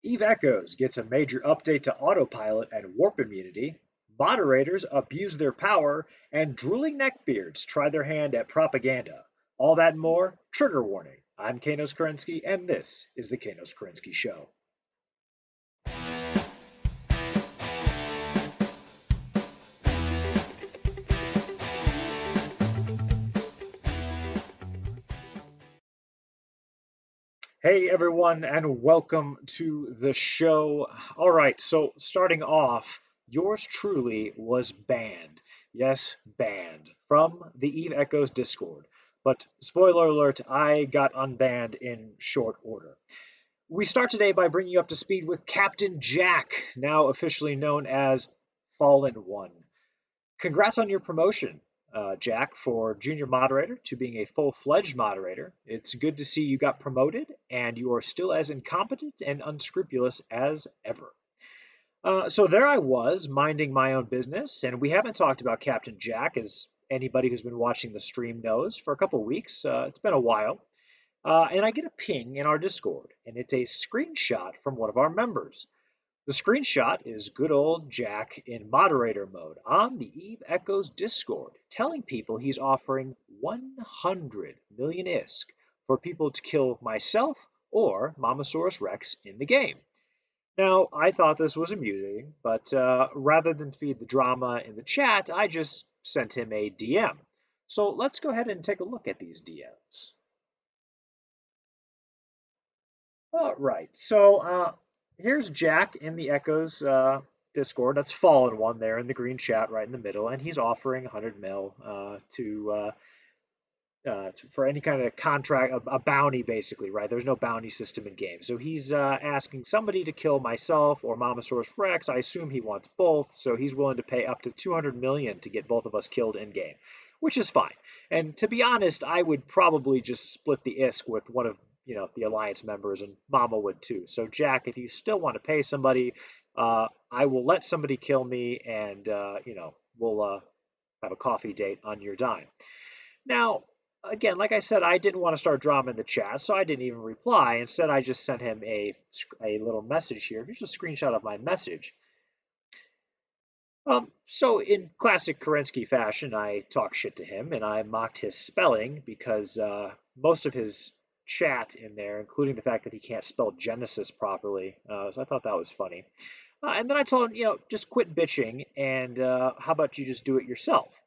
Eve Echoes gets a major update to autopilot and warp immunity. Moderators abuse their power, and drooling neckbeards try their hand at propaganda. All that and more, trigger warning. I'm Kanos Kerensky, and this is the Kanos Kerensky Show. Hey everyone, and welcome to the show. All right, so starting off, yours truly was banned. Yes, banned from the Eve Echoes Discord. But spoiler alert, I got unbanned in short order. We start today by bringing you up to speed with Captain Jack, now officially known as Fallen One. Congrats on your promotion, Jack, for junior moderator to being a full-fledged moderator. It's good to see you got promoted, and you are still as incompetent and unscrupulous as ever. So there I was, minding my own business, and we haven't talked about Captain Jack, as anybody who's been watching the stream knows, for a couple weeks. It's been a while. And I get a ping in our Discord, and it's a screenshot from one of our members. The screenshot is good old Jack in moderator mode on the Eve Echoes Discord, telling people he's offering 100 million ISK for people to kill myself or Momosaurus Rex in the game. Now, I thought this was amusing, but rather than feed the drama in the chat, I just sent him a DM. So let's go ahead and take a look at these DMs. All right, so here's Jack in the Echoes Discord. That's Fallen One there in the green chat right in the middle, and he's offering 100 mil for any kind of contract, a bounty basically, right? There's no bounty system in game, so he's asking somebody to kill myself or Momosaurus Rex. I assume he wants both, so he's willing to pay up to 200 million to get both of us killed in game, which is fine. And to be honest, I would probably just split the ISK with one of the alliance members, and Mama would too. So Jack, if you still want to pay somebody, I will let somebody kill me, and we'll have a coffee date on your dime. Now, again, like I said, I didn't want to start drama in the chat, so I didn't even reply. Instead, I just sent him a little message here. Here's a screenshot of my message. So in classic Kerensky fashion, I talked shit to him, and I mocked his spelling because most of his chat in there, including the fact that he can't spell Genesis properly. So I thought that was funny. And then I told him, just quit bitching, and how about you just do it yourself?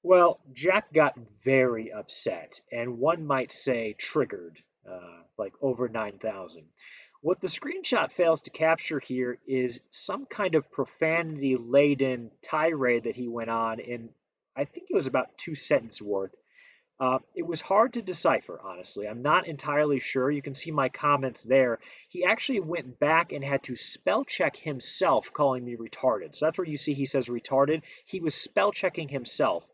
Well, Jack got very upset, and one might say triggered, like over 9,000. What the screenshot fails to capture here is some kind of profanity-laden tirade that he went on in, I think it was about 2 sentences worth. It was hard to decipher, honestly. I'm not entirely sure. You can see my comments there. He actually went back and had to spell check himself, calling me retarded. So that's where you see he says retarded. He was spell checking himself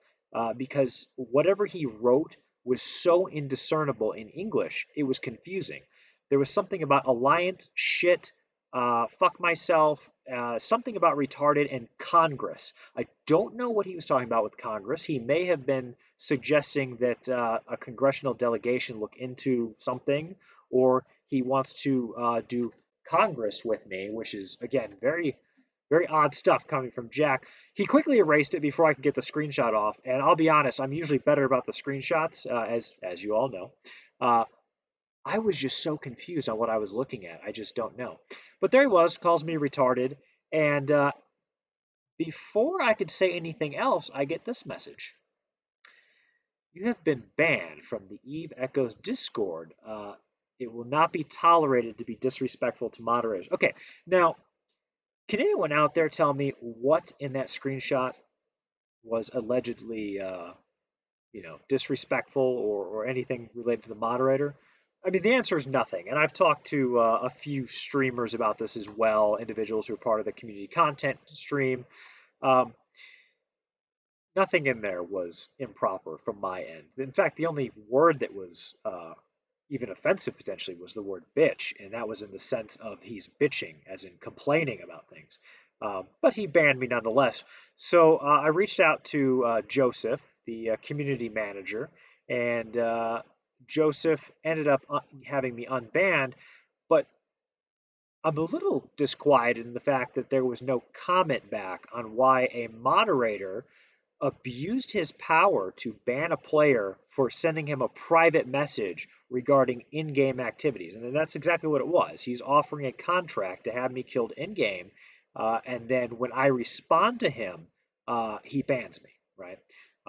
because whatever he wrote was so indiscernible in English, it was confusing. There was something about alliance, shit, fuck myself, something about retarded, and Congress. I don't know what he was talking about with Congress. He may have been suggesting that a congressional delegation look into something, or he wants to do Congress with me, which is, again, very, very odd stuff coming from Jack. He quickly erased it before I could get the screenshot off, and I'll be honest, I'm usually better about the screenshots, as you all know. I was just so confused on what I was looking at. I just don't know. But there he was, calls me retarded, and before I could say anything else, I get this message. You have been banned from the Eve Echoes Discord. It will not be tolerated to be disrespectful to moderators. Okay, now, can anyone out there tell me what in that screenshot was allegedly, disrespectful or anything related to the moderator? I mean, the answer is nothing. And I've talked to a few streamers about this as well, individuals who are part of the community content stream. Nothing in there was improper from my end. In fact, the only word that was even offensive potentially was the word bitch, and that was in the sense of he's bitching, as in complaining about things. But he banned me nonetheless. So I reached out to Joseph, the community manager, and Joseph ended up having me unbanned. But I'm a little disquieted in the fact that there was no comment back on why a moderator abused his power to ban a player for sending him a private message regarding in game activities. And that's exactly what it was. He's offering a contract to have me killed in game. And then when I respond to him, he bans me, right?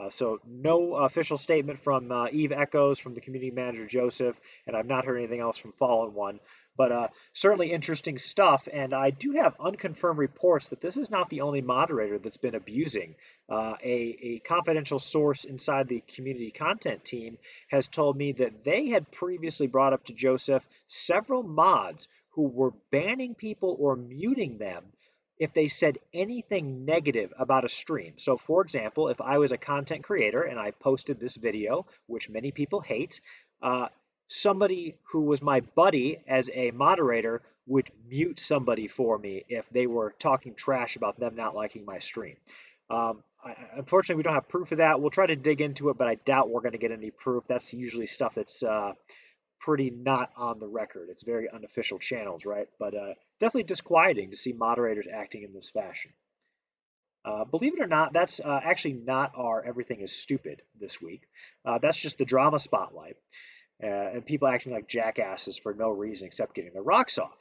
So no official statement from Eve Echoes, from the community manager Joseph, and I've not heard anything else from Fallen One. But certainly interesting stuff, and I do have unconfirmed reports that this is not the only moderator that's been abusing. A confidential source inside the community content team has told me that they had previously brought up to Joseph several mods who were banning people or muting them if they said anything negative about a stream. So, for example, if I was a content creator and I posted this video, which many people hate, uh, somebody who was my buddy as a moderator would mute somebody for me if they were talking trash about them not liking my stream. Unfortunately, we don't have proof of that. We'll try to dig into it, but I doubt we're going to get any proof. That's usually stuff that's pretty not on the record. It's very unofficial channels, right? But definitely disquieting to see moderators acting in this fashion. Believe it or not, that's actually not our Everything is Stupid this week. That's just the drama spotlight and people acting like jackasses for no reason except getting their rocks off.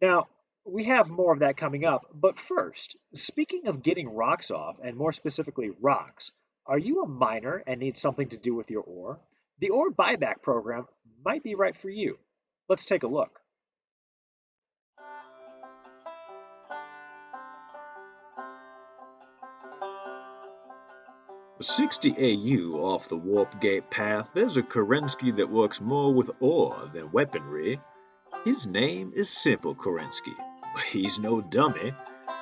Now, we have more of that coming up, but first, speaking of getting rocks off, and more specifically rocks, are you a miner and need something to do with your ore? The ore buyback program might be right for you. Let's take a look. 60 AU off the Warp Gate path, there's a Kerensky that works more with ore than weaponry. His name is Simple Kerensky, but he's no dummy.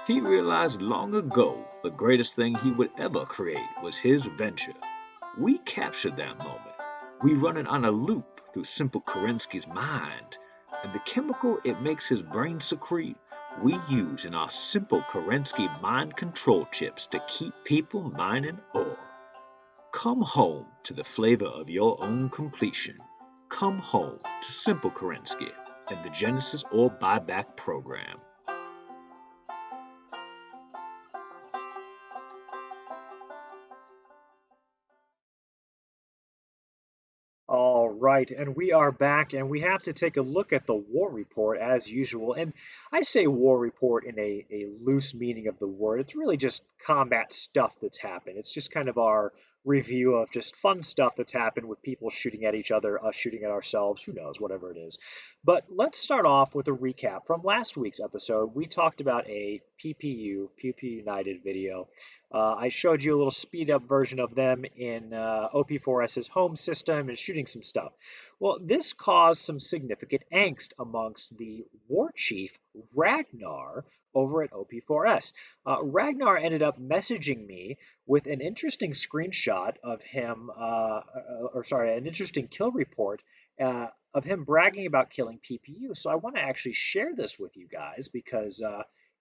He realized long ago the greatest thing he would ever create was his venture. We captured that moment. We run it on a loop through Simple Kerensky's mind, and the chemical it makes his brain secrete we use in our Simple Kerensky mind control chips to keep people mining ore. Come home to the flavor of your own completion. Come home to Simple Kerensky and the Genesis Ore Buyback Program. All right, and we are back, and we have to take a look at the war report as usual. And I say war report in a loose meaning of the word. It's really just combat stuff that's happened. It's just kind of our review of just fun stuff that's happened with people shooting at each other, us shooting at ourselves, who knows, whatever it is. But let's start off with a recap from last week's episode. We talked about a PPU United video. I showed you a little speed up version of them in OP4S's home system and shooting some stuff. Well, this caused some significant angst amongst the war chief Ragnar over at OP4S. Ragnar ended up messaging me with an interesting screenshot of him, an interesting kill report of him bragging about killing PPU. So I want to actually share this with you guys because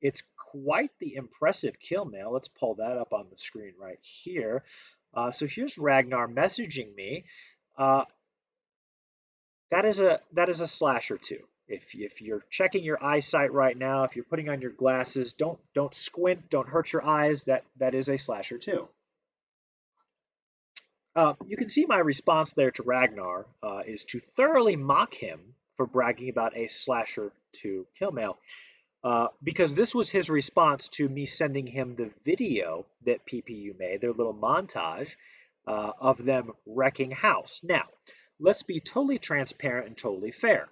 it's quite the impressive kill mail. Let's pull that up on the screen right here. So here's Ragnar messaging me. That is a slasher too. If you're checking your eyesight right now, if you're putting on your glasses, don't squint, don't hurt your eyes. That is a slasher too. You can see my response there to Ragnar is to thoroughly mock him for bragging about a slasher 2 kill mail. Because this was his response to me sending him the video that PPU made, their little montage of them wrecking house. Now, let's be totally transparent and totally fair.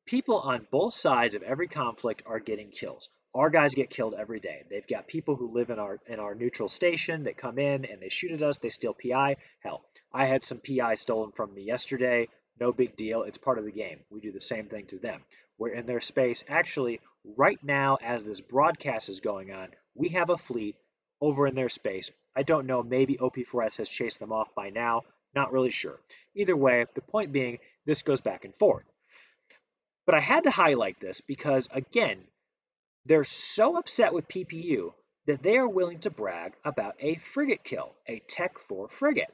People on both sides of every conflict are getting kills. Our guys get killed every day. They've got people who live in our neutral station that come in and they shoot at us. They steal PI. Hell, I had some PI stolen from me yesterday. No big deal. It's part of the game. We do the same thing to them. We're in their space. Actually, right now, as this broadcast is going on, we have a fleet over in their space. I don't know. Maybe OP4S has chased them off by now. Not really sure. Either way, the point being, this goes back and forth. But I had to highlight this because, again, they're so upset with PPU that they are willing to brag about a frigate kill, a Tech 4 frigate.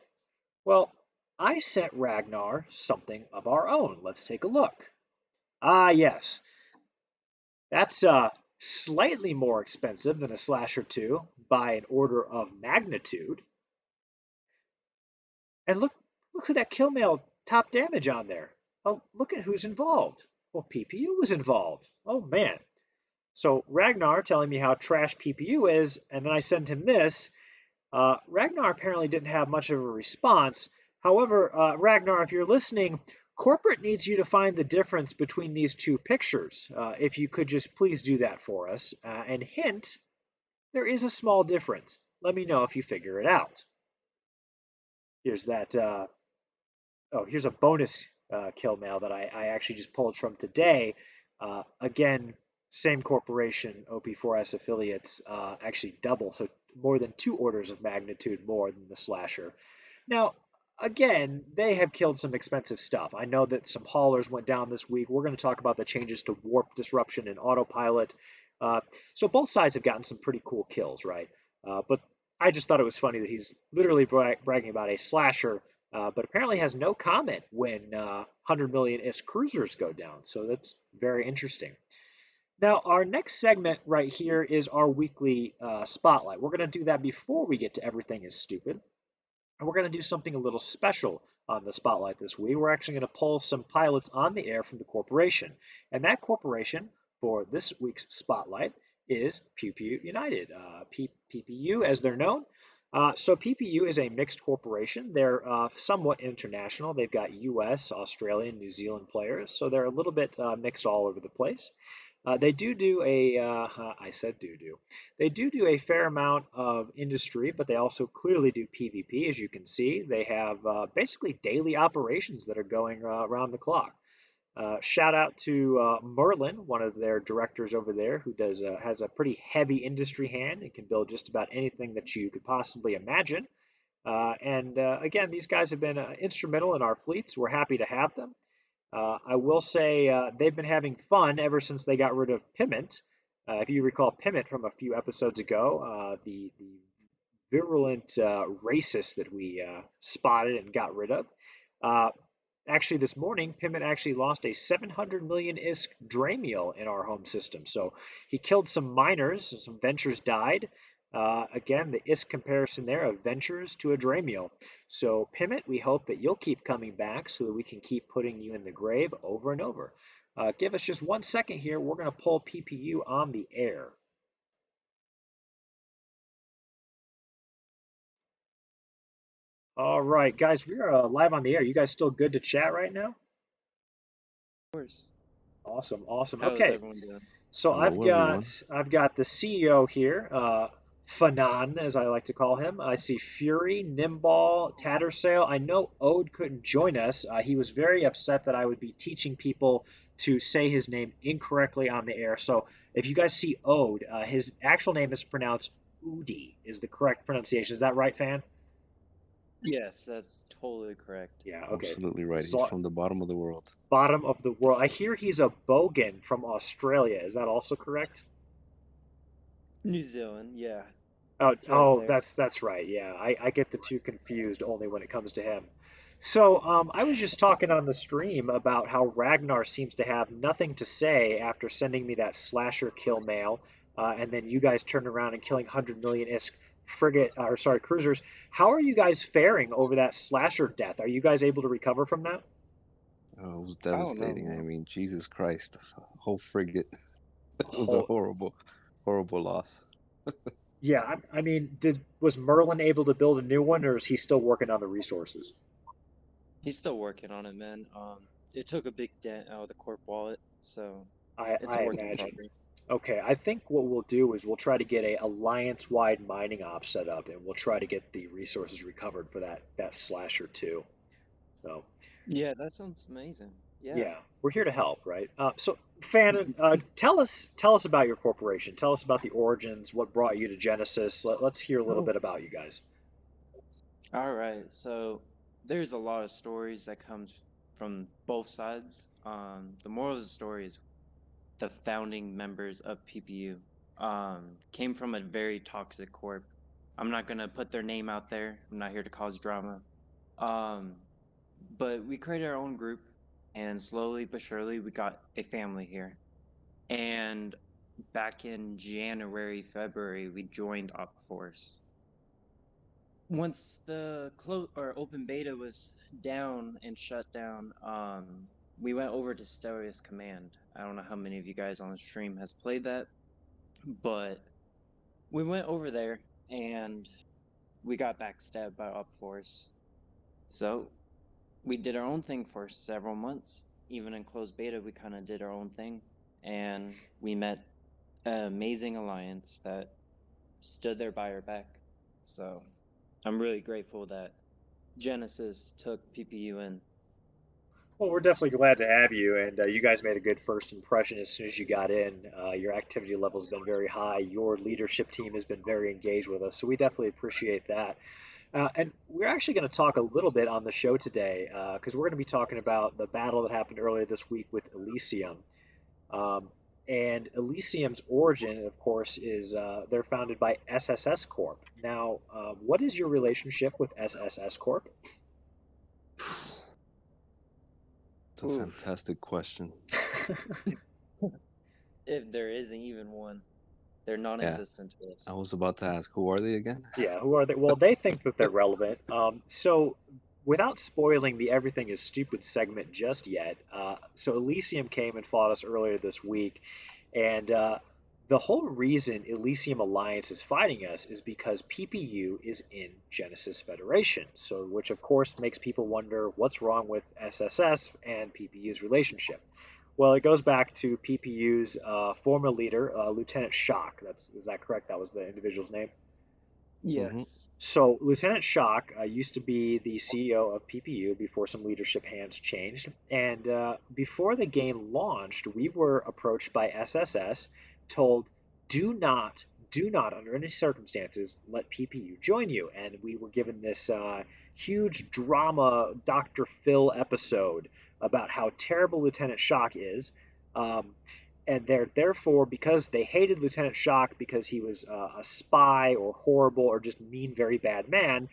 Well, I sent Ragnar something of our own. Let's take a look. Ah, yes. That's slightly more expensive than a Slasher 2 by an order of magnitude. And look who that kill mail top damage on there. Oh, look at who's involved. Well, PPU was involved. Oh man. So Ragnar telling me how trash PPU is, and then I send him this. Ragnar apparently didn't have much of a response. However, Ragnar, if you're listening, corporate needs you to find the difference between these two pictures. If you could just please do that for us. And hint, there is a small difference. Let me know if you figure it out. Here's that. Oh, here's a bonus kill mail that I actually just pulled from today. Again, same corporation, OP4S affiliates, actually double, so more than 2 orders of magnitude more than the slasher. Now, again, they have killed some expensive stuff. I know that some haulers went down this week. We're going to talk about the changes to warp disruption and autopilot. Uh, so both sides have gotten some pretty cool kills, right? But I just thought it was funny that he's literally bragging about a slasher, but apparently has no comment when 100 million IS cruisers go down. So that's very interesting. Now, our next segment right here is our weekly spotlight. We're going to do that before we get to Everything is Stupid. And we're going to do something a little special on the spotlight this week. We're actually going to pull some pilots on the air from the corporation. And that corporation for this week's spotlight is Pew Pew United, PPU as they're known. So PPU is a mixed corporation. They're somewhat international. They've got US, Australian, New Zealand players, so they're a little bit mixed all over the place. They do a, I said do. They do a fair amount of industry, but they also clearly do PvP, as you can see. They have basically daily operations that are going around the clock. Shout out to Merlin, one of their directors over there, who has a pretty heavy industry hand and can build just about anything that you could possibly imagine. And again, these guys have been instrumental in our fleets. We're happy to have them. I will say they've been having fun ever since they got rid of Piment. If you recall Piment from a few episodes ago, the virulent racist that we spotted and got rid of. Uh, Actually, this morning, Piment actually lost a 700 million ISK Dramiel in our home system. So he killed some miners, and some Ventures died. Again, the ISK comparison there of Ventures to a Dramiel. So, Piment, we hope that you'll keep coming back so that we can keep putting you in the grave over and over. Give us just 1 second here. We're going to pull PPU on the air. All right, guys, we are live on the air. You guys still good to chat right now? Course. Awesome, awesome. How's Okay, everyone doing? so Hello, everyone. I've got the CEO here, Fanan, as I like to call him. I see Fury, Nimball, Tattersail. I know Ode couldn't join us. He was very upset that I would be teaching people to say his name incorrectly on the air. So if you guys see Ode, his actual name is pronounced Udi, is the correct pronunciation. Is that right, Fan? Yes, that's totally correct. Yeah, okay. Absolutely right. He's So from the bottom of the world. bottom of the world. I hear he's a Bogan from Australia. Is that also correct? New Zealand, yeah, Oh, it's right oh, there. that's right. Yeah, I get the two confused only when it comes to him. So, I was just talking on the stream about how Ragnar seems to have nothing to say after sending me that slasher kill mail, and then you guys turned around and killing 100 million ISK frigate, or sorry, cruisers. How are you guys faring over that slasher death? Are you guys able to recover from that? It was I don't know, devastating. I man. mean, Jesus Christ. Whole frigate. It was a Oh, horrible, horrible loss. yeah. I mean, was Merlin able to build a new one, or is he still working on the resources? He's still working on it, man. It took a big dent out of the corp wallet, so it's a I work in imagine. progress. Okay, I think what we'll do is we'll try to get a alliance-wide mining op set up, and we'll try to get the resources recovered for that slasher too. So Yeah, that sounds amazing. Yeah. yeah, we're here to help, right? So Fannin, tell us about your corporation. Tell us about the origins, what brought you to Genesis. Let's hear a little Oh, bit about you guys. all right. So there's a lot of stories that comes from both sides. The moral of the story is the founding members of PPU came from a very toxic corp. I'm not gonna put their name out there. I'm not here to cause drama. Um, but we created our own group, and slowly but surely we got a family here. And back in January, February, we joined Op Force. Once the open beta was down and shut down, we went over to Stellaris Command. I don't know how many of you guys on the stream has played that, but we went over there and we got backstabbed by Op Force. So we did our own thing for several months. Even in closed beta, we kind of did our own thing, and we met an amazing alliance that stood there by our back. So I'm really grateful that Genesis took PPU in. Well, we're definitely glad to have you, and you guys made a good first impression as soon as you got in. Your activity level has been very high. Your leadership team has been very engaged with us, so we definitely appreciate that. And we're actually going to talk a little bit on the show today because we're going to be talking about the battle that happened earlier this week with Elysium. Um, and Elysium's origin, of course, is they're founded by SSS Corp. Now, what is your relationship with SSS Corp? It's a fantastic question. If there isn't even one, they're non-existent to us. I was about to ask, who are they again? Yeah, who are they? Well, they think that they're relevant. So, without spoiling the Everything is Stupid segment just yet, so Elysium came and fought us earlier this week, and the whole reason Elysium Alliance is fighting us is because PPU is in Genesis Federation. So, which of course makes people wonder what's wrong with SSS and PPU's relationship. Well, it goes back to PPU's former leader, Lieutenant Shock. Is that correct? That was the individual's name. Yes. So Lieutenant Shock used to be the CEO of PPU before some leadership hands changed. And before the game launched, we were approached by SSS, told, do not, under any circumstances, let PPU join you. And we were given this huge drama Dr. Phil episode about how terrible Lieutenant Shock is. And they're therefore, because they hated Lieutenant Shock because he was a spy or horrible or just mean, very bad man,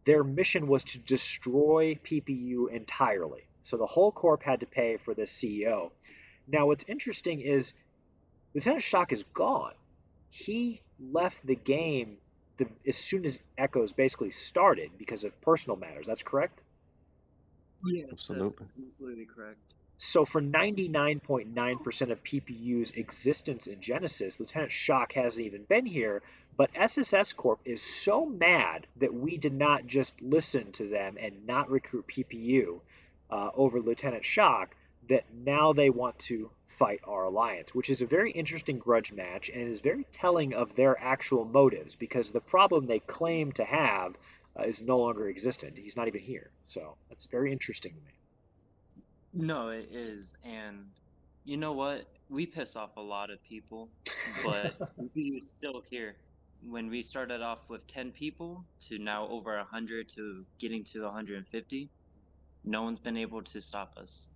their mission was to destroy PPU entirely. So the whole corp had to pay for this CEO. Now, what's interesting is Lieutenant Shock is gone. He left the game as soon as Echoes basically started because of personal matters. That's correct? Yes, Absolutely. that's completely correct. So for 99.9% of PPU's existence in Genesis, Lieutenant Shock hasn't even been here, but SSS Corp is so mad that we did not just listen to them and not recruit PPU over Lieutenant Shock that now they want to fight our alliance, which is a very interesting grudge match and is very telling of their actual motives because the problem they claim to have is no longer existent. He's not even here. So that's very interesting to me. No, it is. And you know what? We piss off a lot of people, but PPU is still here. When we started off with 10 people to now over 100 to getting to 150, no one's been able to stop us.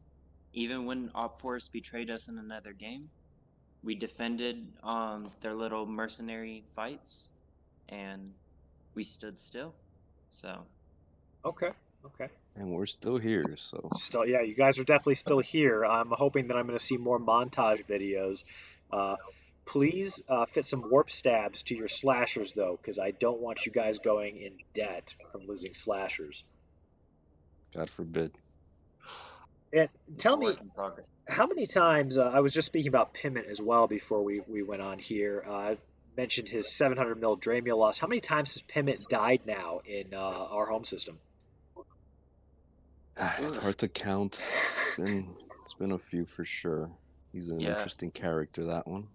Even when Op Force betrayed us in another game, we defended their little mercenary fights and we stood still. So Okay. Okay. And we're still here, so Still, yeah, you guys are definitely still here. I'm hoping that I'm going to see more montage videos. Uh, please fit some warp stabs to your slashers, though, because I don't want you guys going in debt from losing slashers. God forbid. And it's tell a work me, in progress. how many times, I was just speaking about Piment as well before we went on here. I mentioned his 700 mil Dramiel loss. How many times has Piment died now in our home system? It's hard to count. It's been a few for sure. He's an Yeah. interesting character, that one.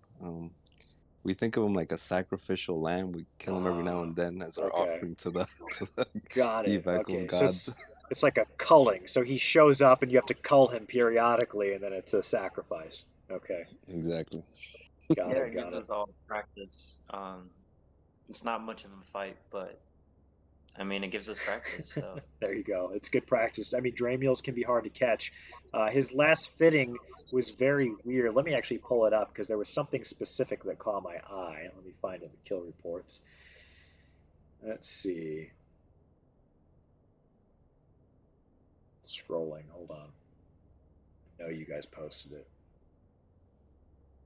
We think of him like a sacrificial lamb. We kill him every now and then as our Okay. offering to the to the Got it. Eve Echoes Okay, so gods. it's like a culling. So he shows up and you have to cull him periodically, and then it's a sacrifice. Okay, Exactly. got Yeah, it, it got gives it. us all practice. It's not much of a fight, but I mean, it gives us practice. So There you go. It's good practice. I mean, Dramiels can be hard to catch. His last fitting was very weird. Let me actually pull it up because there was something specific that caught my eye. Let me find it in the kill reports. Let's see. Scrolling. Hold on. I know you guys posted it.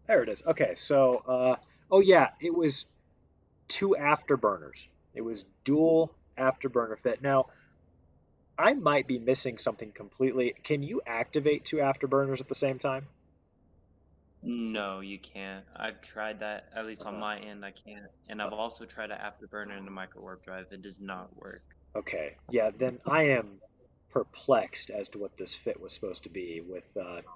There it is. Okay, so oh yeah, it was two afterburners. It was dual afterburner fit. Now, I might be missing something completely. Can you activate two afterburners at the same time? No, you can't. I've tried that, at least on Uh-huh. my end, I can't. And I've also tried an afterburner in the micro warp drive. It does not work. Okay, yeah, then I am perplexed as to what this fit was supposed to be with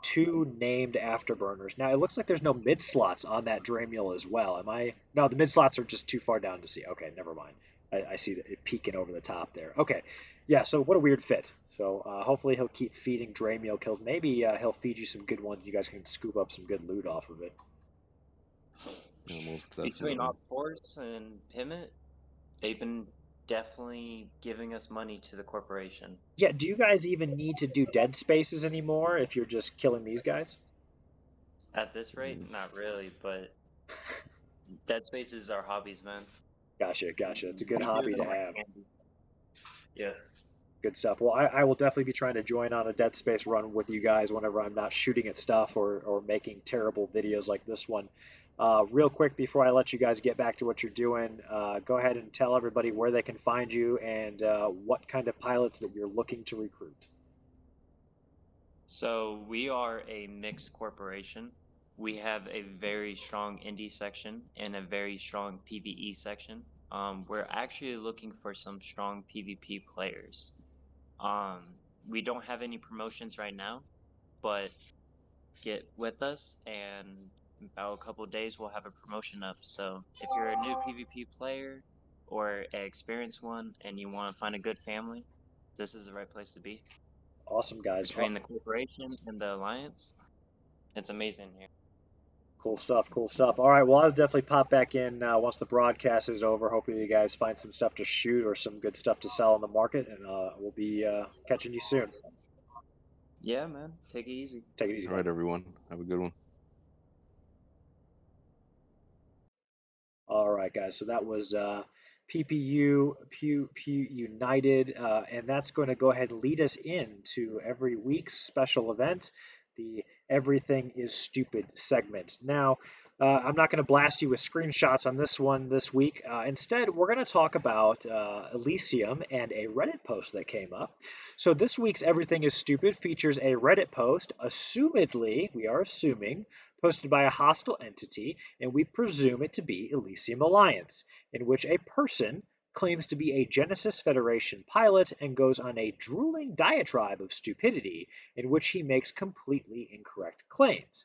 two named afterburners. Now, it looks like there's no mid slots on that Dremule as well. Am I? No, the mid slots are just too far down to see. Okay, never mind. I see that it peeking over the top there. Okay, yeah, so what a weird fit. So hopefully he'll keep feeding Dremule kills. Maybe he'll feed you some good ones. You guys can scoop up some good loot off of it. Yeah, most Between definitely. Opforce and Pimmet, they've been definitely giving us money to the corporation. Yeah, do you guys even need to do dead spaces anymore if you're just killing these guys? At this rate, Mm, not really, but Dead Space is our hobbies, man. Gotcha, gotcha. It's a good We do hobby them to like have. candy. Yes. Good stuff. Well, I will definitely be trying to join on a Dead Space run with you guys whenever I'm not shooting at stuff or making terrible videos like this one. Real quick before I let you guys get back to what you're doing, go ahead and tell everybody where they can find you and what kind of pilots that you're looking to recruit. So we are a mixed corporation. We have a very strong indie section and a very strong PvE section. We're actually looking for some strong PvP players. Um, we don't have any promotions right now, but get with us, and in about a couple of days we'll have a promotion up. So if you're a new PvP player or an experienced one and you want to find a good family, this is the right place to be. Awesome, guys. Between the corporation and the alliance, it's amazing here. Cool stuff, cool stuff. All right, well, I'll definitely pop back in once the broadcast is over. Hopefully, you guys find some stuff to shoot or some good stuff to sell on the market, and we'll be catching you soon. Yeah, man. Take it easy. Take it easy, all bud. right, everyone. Have a good one. All right, guys. So that was PPU, Pew United, and that's going to go ahead and lead us into every week's special event, the Everything is Stupid segment. Now, I'm not going to blast you with screenshots on this one this week. Instead, we're going to talk about Elysium and a Reddit post that came up. So this week's Everything is Stupid features a Reddit post, assumedly, we are assuming, posted by a hostile entity, and we presume it to be Elysium Alliance, in which a person claims to be a Genesis Federation pilot and goes on a drooling diatribe of stupidity in which he makes completely incorrect claims.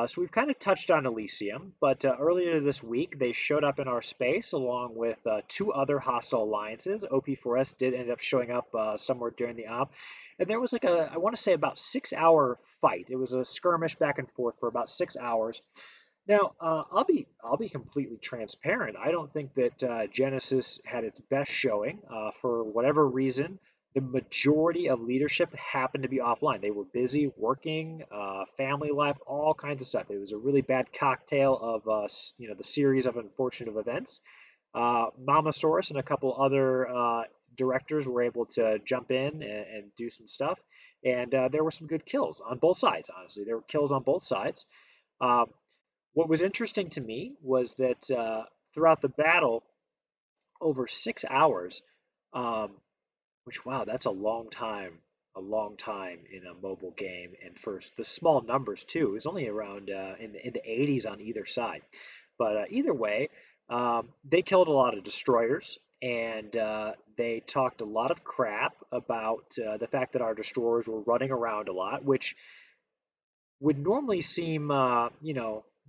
So we've kind of touched on Elysium, but earlier this week they showed up in our space along with two other hostile alliances. OP4S did end up showing up somewhere during the op, and there was like I want to say about 6 hour fight. It was a skirmish back and forth for about 6 hours. Now, I'll be completely transparent. I don't think that Genesis had its best showing for whatever reason. The majority of leadership happened to be offline. They were busy working, family life, all kinds of stuff. It was a really bad cocktail of the series of unfortunate events. Mamasaurus and a couple other directors were able to jump in and do some stuff, and there were some good kills on both sides. Honestly, there were kills on both sides. Um, what was interesting to me was that throughout the battle, over 6 hours, um, which wow, that's a long time in a mobile game, and for the small numbers too. It was only around in the 80s on either side, but either way, they killed a lot of destroyers. And they talked a lot of crap about the fact that our destroyers were running around a lot, which would normally seem,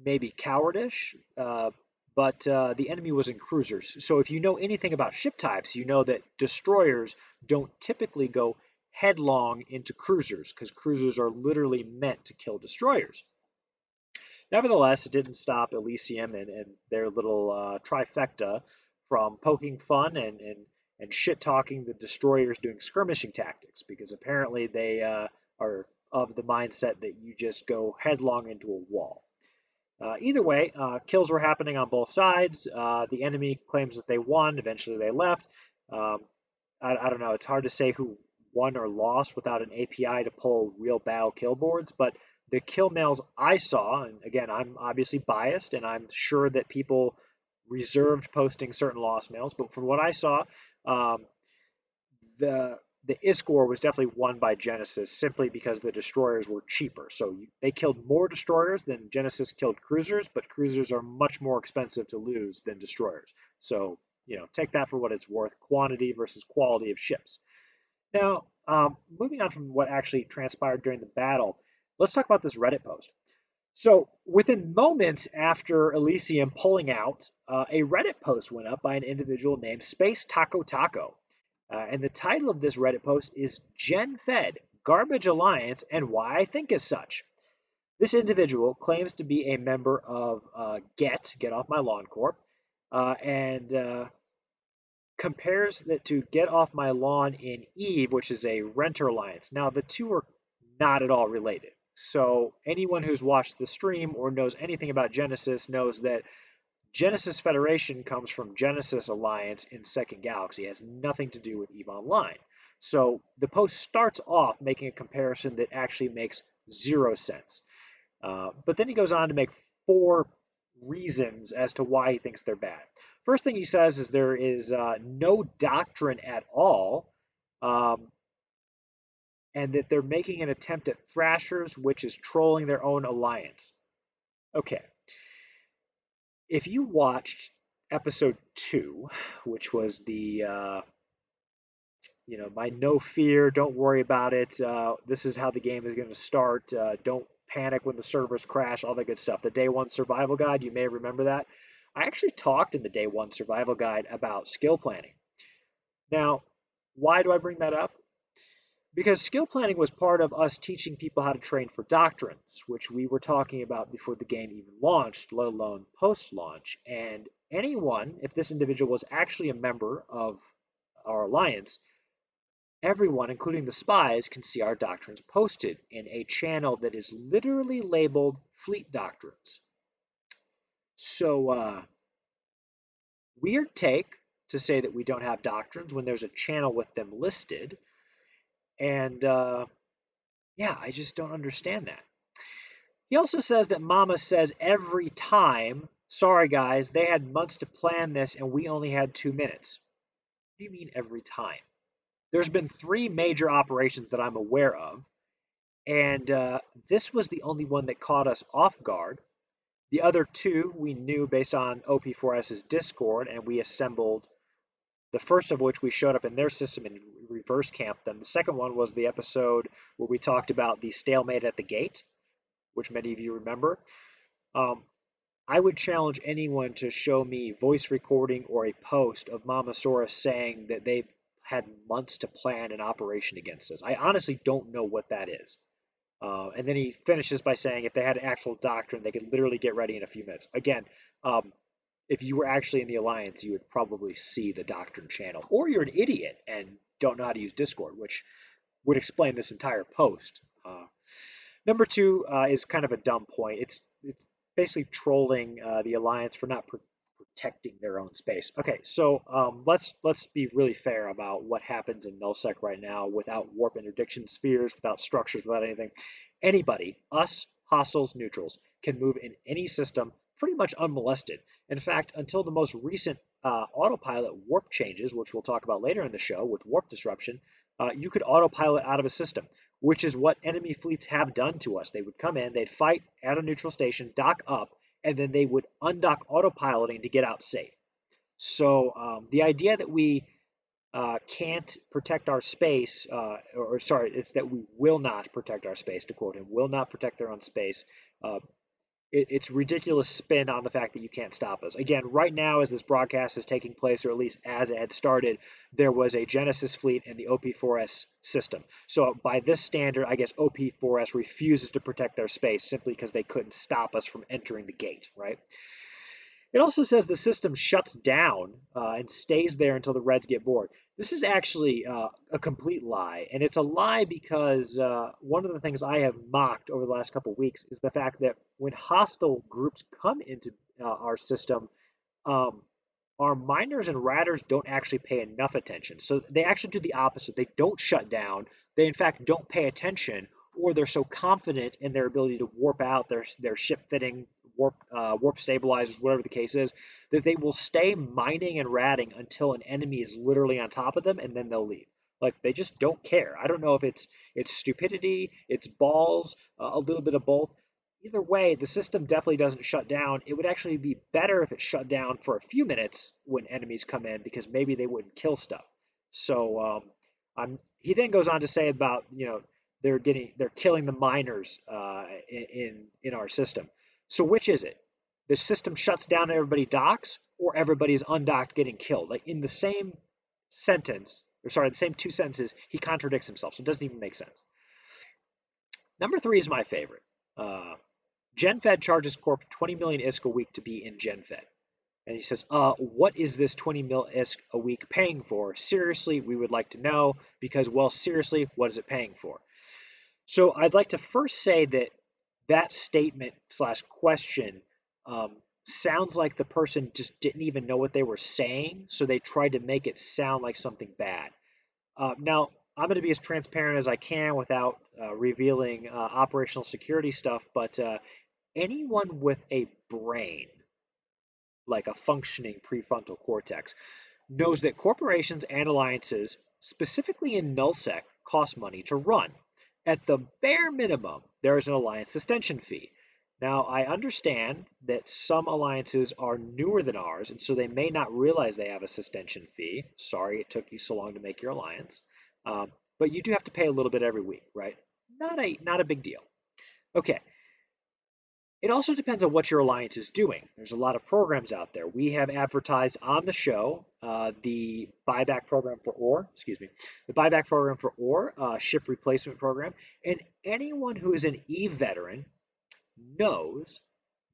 maybe cowardish, but the enemy was in cruisers. So if you know anything about ship types, you know that destroyers don't typically go headlong into cruisers because cruisers are literally meant to kill destroyers. Nevertheless, it didn't stop Elysium and their little trifecta from poking fun and shit talking the destroyers doing skirmishing tactics because apparently they are of the mindset that you just go headlong into a wall. Either way, kills were happening on both sides. The enemy claims that they won. Eventually, they left. Um, I don't know. It's hard to say who won or lost without an API to pull real battle kill boards, but the kill mails I saw, and again, I'm obviously biased, and I'm sure that people reserved posting certain lost mails, but from what I saw, um, the Iskor was definitely won by Genesis simply because the destroyers were cheaper. So they killed more destroyers than Genesis killed cruisers, but cruisers are much more expensive to lose than destroyers. So, take that for what it's worth, quantity versus quality of ships. Now, moving on from what actually transpired during the battle, let's talk about this Reddit post. So, within moments after Elysium pulling out, a Reddit post went up by an individual named Space Taco Taco. And the title of this Reddit post is Gen Fed Garbage Alliance and Why I Think as Such. This individual claims to be a member of Get Off My Lawn Corp, and compares that to Get Off My Lawn in Eve, which is a renter alliance. Now, the two are not at all related. So, anyone who's watched the stream or knows anything about Genesis knows that Genesis Federation comes from Genesis Alliance in Second Galaxy. It has nothing to do with EVE Online. So the post starts off making a comparison that actually makes zero sense. But then he goes on to make 4 reasons as to why he thinks they're bad. First thing he says is there is no doctrine at all, um, and that they're making an attempt at Thrashers, which is trolling their own alliance. Okay, if you watched episode 2, which was the my no fear, don't worry about it, this is how the game is going to start, don't panic when the servers crash, all that good stuff, the day 1 survival guide, you may remember that. I actually talked in the day 1 survival guide about skill planning. Now, why do I bring that up? Because skill planning was part of us teaching people how to train for doctrines, which we were talking about before the game even launched, let alone post-launch. And anyone, if this individual was actually a member of our alliance, everyone, including the spies, can see our doctrines posted in a channel that is literally labeled Fleet Doctrines. So, weird take to say that we don't have doctrines when there's a channel with them listed. And yeah, I just don't understand that. He also says that Mama says every time, sorry guys, they had months to plan this and we only had 2 minutes. What do you mean every time? There's been 3 major operations that I'm aware of, and this was the only one that caught us off guard. The other 2 we knew based on OP4S's Discord, and we assembled. The first of which we showed up in their system and reverse camped them. The second one was the episode where we talked about the stalemate at the gate, which many of you remember. I would challenge anyone to show me voice recording or a post of Mama Sora saying that they've had months to plan an operation against us. I honestly don't know what that is. And then he finishes by saying if they had an actual doctrine, they could literally get ready in a few minutes. Again, if you were actually in the Alliance, you would probably see the Doctrine channel. Or you're an idiot and don't know how to use Discord, which would explain this entire post. Number 2 is kind of a dumb point. It's basically trolling the Alliance for not protecting their own space. Okay, so let's be really fair about what happens in nullsec right now without warp interdiction spheres, without structures, without anything. Anybody, us, hostiles, neutrals, can move in any system pretty much unmolested. In fact, until the most recent autopilot warp changes, which we'll talk about later in the show with warp disruption, you could autopilot out of a system, which is what enemy fleets have done to us. They would come in, they'd fight at a neutral station, dock up, and then they would undock autopiloting to get out safe. So the idea that we can't protect our space, or sorry, it's that we will not protect our space, to quote him, will not protect their own space. It's ridiculous spin on the fact that you can't stop us. Again, right now, as this broadcast is taking place, or at least as it had started, there was a Genesis fleet in the OP4S system. So by this standard, I guess OP4S refuses to protect their space simply because they couldn't stop us from entering the gate, right? It also says the system shuts down and stays there until the Reds get bored. This is actually a complete lie, and it's a lie because one of the things I have mocked over the last couple of weeks is the fact that when hostile groups come into our system, our miners and ratters don't actually pay enough attention. So they actually do the opposite. They don't shut down. They, in fact, don't pay attention, or they're so confident in their ability to warp out their ship fitting, warp stabilizers, whatever the case is, that they will stay mining and ratting until an enemy is literally on top of them, and then they'll leave. Like they just don't care. I don't know if it's stupidity, it's balls, a little bit of both. Either way, the system definitely doesn't shut down. It would actually be better if it shut down for a few minutes when enemies come in because maybe they wouldn't kill stuff. So he then goes on to say about they're killing the miners in our system. So which is it? The system shuts down and everybody docks, or everybody's undocked getting killed? Like in the same sentence, or sorry, the same two sentences, he contradicts himself. So it doesn't even make sense. Number 3 is my favorite. GenFed charges Corp 20 million ISK a week to be in GenFed. And he says, what is this 20 mil ISK a week paying for? Seriously, we would like to know because, well, seriously, what is it paying for? So I'd like to first say that that statement slash question sounds like the person just didn't even know what they were saying, so they tried to make it sound like something bad. Now, I'm going to be as transparent as I can without revealing operational security stuff, but anyone with a brain, like a functioning prefrontal cortex, knows that corporations and alliances, specifically in nullsec, cost money to run. At the bare minimum, there is an alliance suspension fee. Now, I understand that some alliances are newer than ours, and so they may not realize they have a suspension fee. Sorry it took you so long to make your alliance. But you do have to pay a little bit every week, right? Not a big deal. Okay. It also depends on what your alliance is doing. There's a lot of programs out there. We have advertised on the show the buyback program for ore, the buyback program for ore, ship replacement program, and anyone who is an E-veteran knows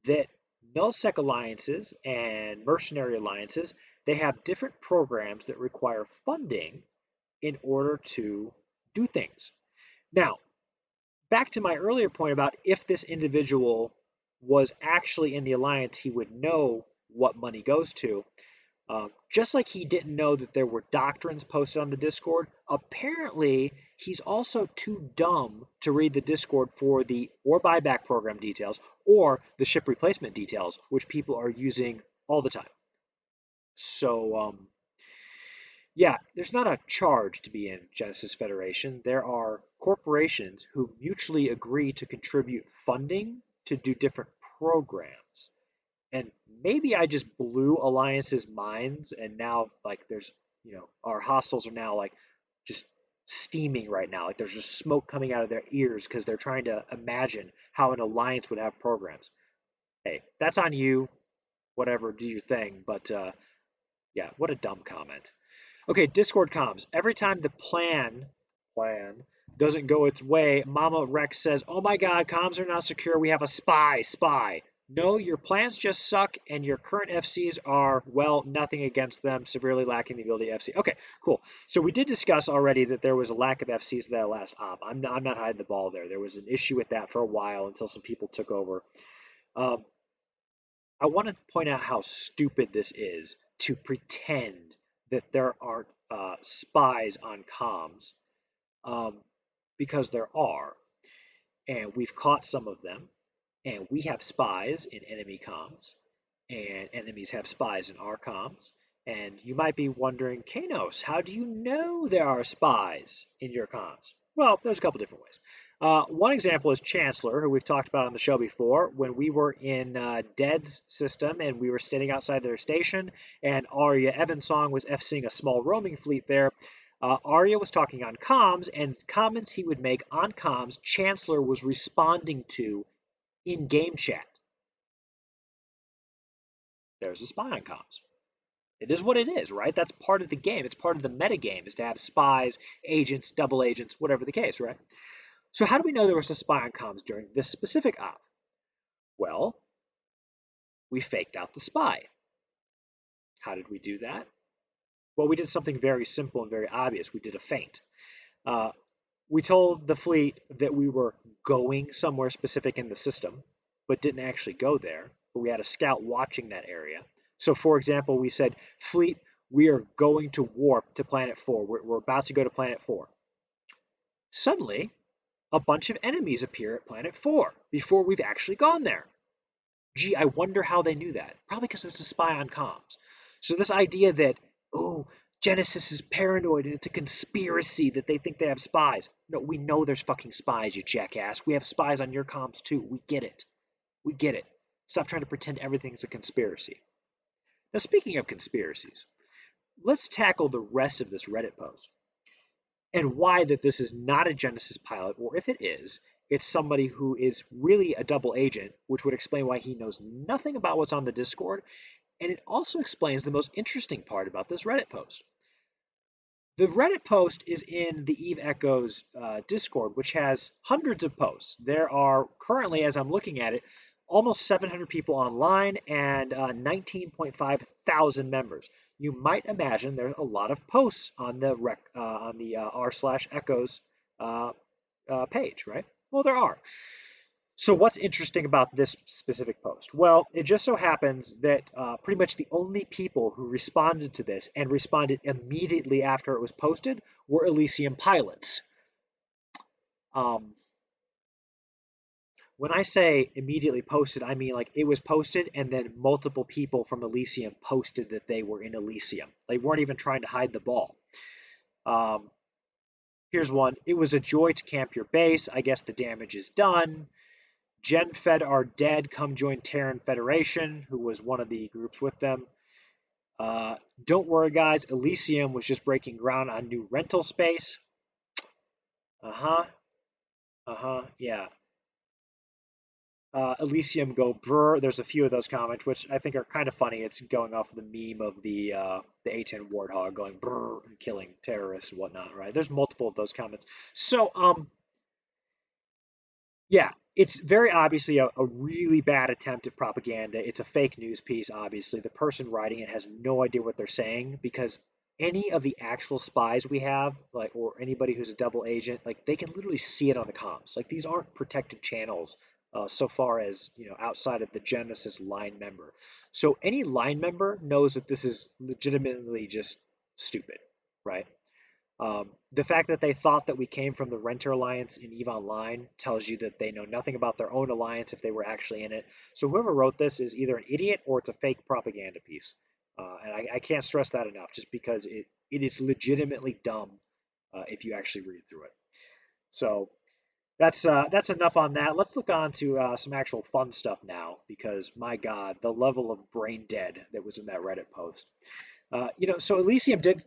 that nullsec alliances and mercenary alliances, they have different programs that require funding in order to do things. Now, back to my earlier point about if this individual was actually in the alliance, he would know what money goes to. Just like he didn't know that there were doctrines posted on the Discord, apparently he's also too dumb to read the Discord for the ore buyback program details or the ship replacement details, which people are using all the time. So, yeah, there's not a charge to be in Genesis Federation. There are corporations who mutually agree to contribute funding to do different programs. And maybe I just blew Alliance's minds, and now like there's our hostels are now like just steaming right now. Like there's just smoke coming out of their ears because they're trying to imagine how an alliance would have programs. Hey, that's on you. Whatever, do your thing. But yeah, what a dumb comment. Okay, Discord comms. Every time the plan doesn't go its way, Mama Rex says, "Oh my God, comms are not secure. We have a spy." No, your plans just suck, and your current FCs are, well, nothing against them, severely lacking the ability to FC. Okay, cool. So we did discuss already that there was a lack of FCs at that last op. I'm not hiding the ball there. There was an issue with that for a while until some people took over. I want to point out how stupid this is to pretend that there aren't spies on comms, because there are, and we've caught some of them, and we have spies in enemy comms, and enemies have spies in our comms. And you might be wondering, Kanos, how do you know there are spies in your comms? Well, there's a couple different ways. One example is Chancellor, who we've talked about on the show before. When we were in Dead's system and we were standing outside their station, and Arya Evansong was FCing a small roaming fleet there, Arya was talking on comms, and comments he would make on comms, Chancellor was responding to in game chat. There's a spy on comms. It is what it is, right? That's part of the game. It's part of the meta game is to have spies, agents, double agents, whatever the case, right? So how do we know there was a spy on comms during this specific op? Well, we faked out the spy. How did we do that? Well, we did something very simple and very obvious. We did a feint. We told the fleet that we were going somewhere specific in the system, but didn't actually go there. But we had a scout watching that area. So, for example, we said, "Fleet, we are going to warp to Planet 4. We're about to go to Planet 4." Suddenly, a bunch of enemies appear at Planet 4 before we've actually gone there. Gee, I wonder how they knew that. Probably because there's a spy on comms. So this idea that, oh, Genesis is paranoid and it's a conspiracy that they think they have spies. No, we know there's fucking spies, you jackass. We have spies on your comms too. We get it. We get it. Stop trying to pretend everything's a conspiracy. Now, speaking of conspiracies, let's tackle the rest of this Reddit post and why that this is not a Genesis pilot, or if it is, it's somebody who is really a double agent, which would explain why he knows nothing about what's on the Discord, and it also explains the most interesting part about this Reddit post. The Reddit post is in the Eve Echoes Discord, which has hundreds of posts. There are currently, as I'm looking at it, almost 700 people online and 19.5 thousand members. You might imagine there's a lot of posts on the r/echoes page, right? Well, there are. So what's interesting about this specific post? Well, it just so happens that pretty much the only people who responded to this and responded immediately after it was posted were Elysium pilots. When I say immediately posted, I mean like it was posted and then multiple people from Elysium posted that they were in Elysium. They weren't even trying to hide the ball. Here's one. It was a joy to camp your base. I guess the damage is done. Gen Fed are dead. Come join Terran Federation, who was one of the groups with them. Don't worry, guys. Elysium was just breaking ground on new rental space. Yeah. Elysium go brr. There's a few of those comments, which I think are kind of funny. It's going off of the meme of the A10 Warthog going brr and killing terrorists and whatnot, right? There's multiple of those comments. So, yeah, it's very obviously a really bad attempt at propaganda. It's a fake news piece, obviously. The person writing it has no idea what they're saying because any of the actual spies we have, like, or anybody who's a double agent, like, they can literally see it on the comms. Like, these aren't protected channels so far as, outside of the Genesis line member. So any line member knows that this is legitimately just stupid, right? The fact that they thought that we came from the Renter Alliance in EVE Online tells you that they know nothing about their own alliance if they were actually in it. So whoever wrote this is either an idiot or it's a fake propaganda piece. And I can't stress that enough, just because it is legitimately dumb if you actually read through it. So that's enough on that. Let's look on to some actual fun stuff now, because my God, the level of brain dead that was in that Reddit post. So Elysium did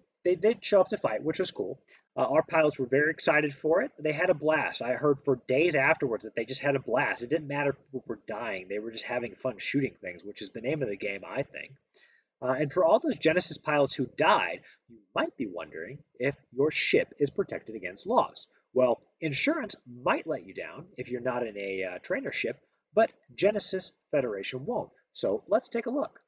show up to fight, which was cool. Our pilots were very excited for it. They had a blast. I heard for days afterwards that they just had a blast. It didn't matter if people were dying. They were just having fun shooting things, which is the name of the game, I think. And for all those Genesis pilots who died, you might be wondering if your ship is protected against loss. Well, insurance might let you down if you're not in a trainer ship, but Genesis Federation won't. So let's take a look.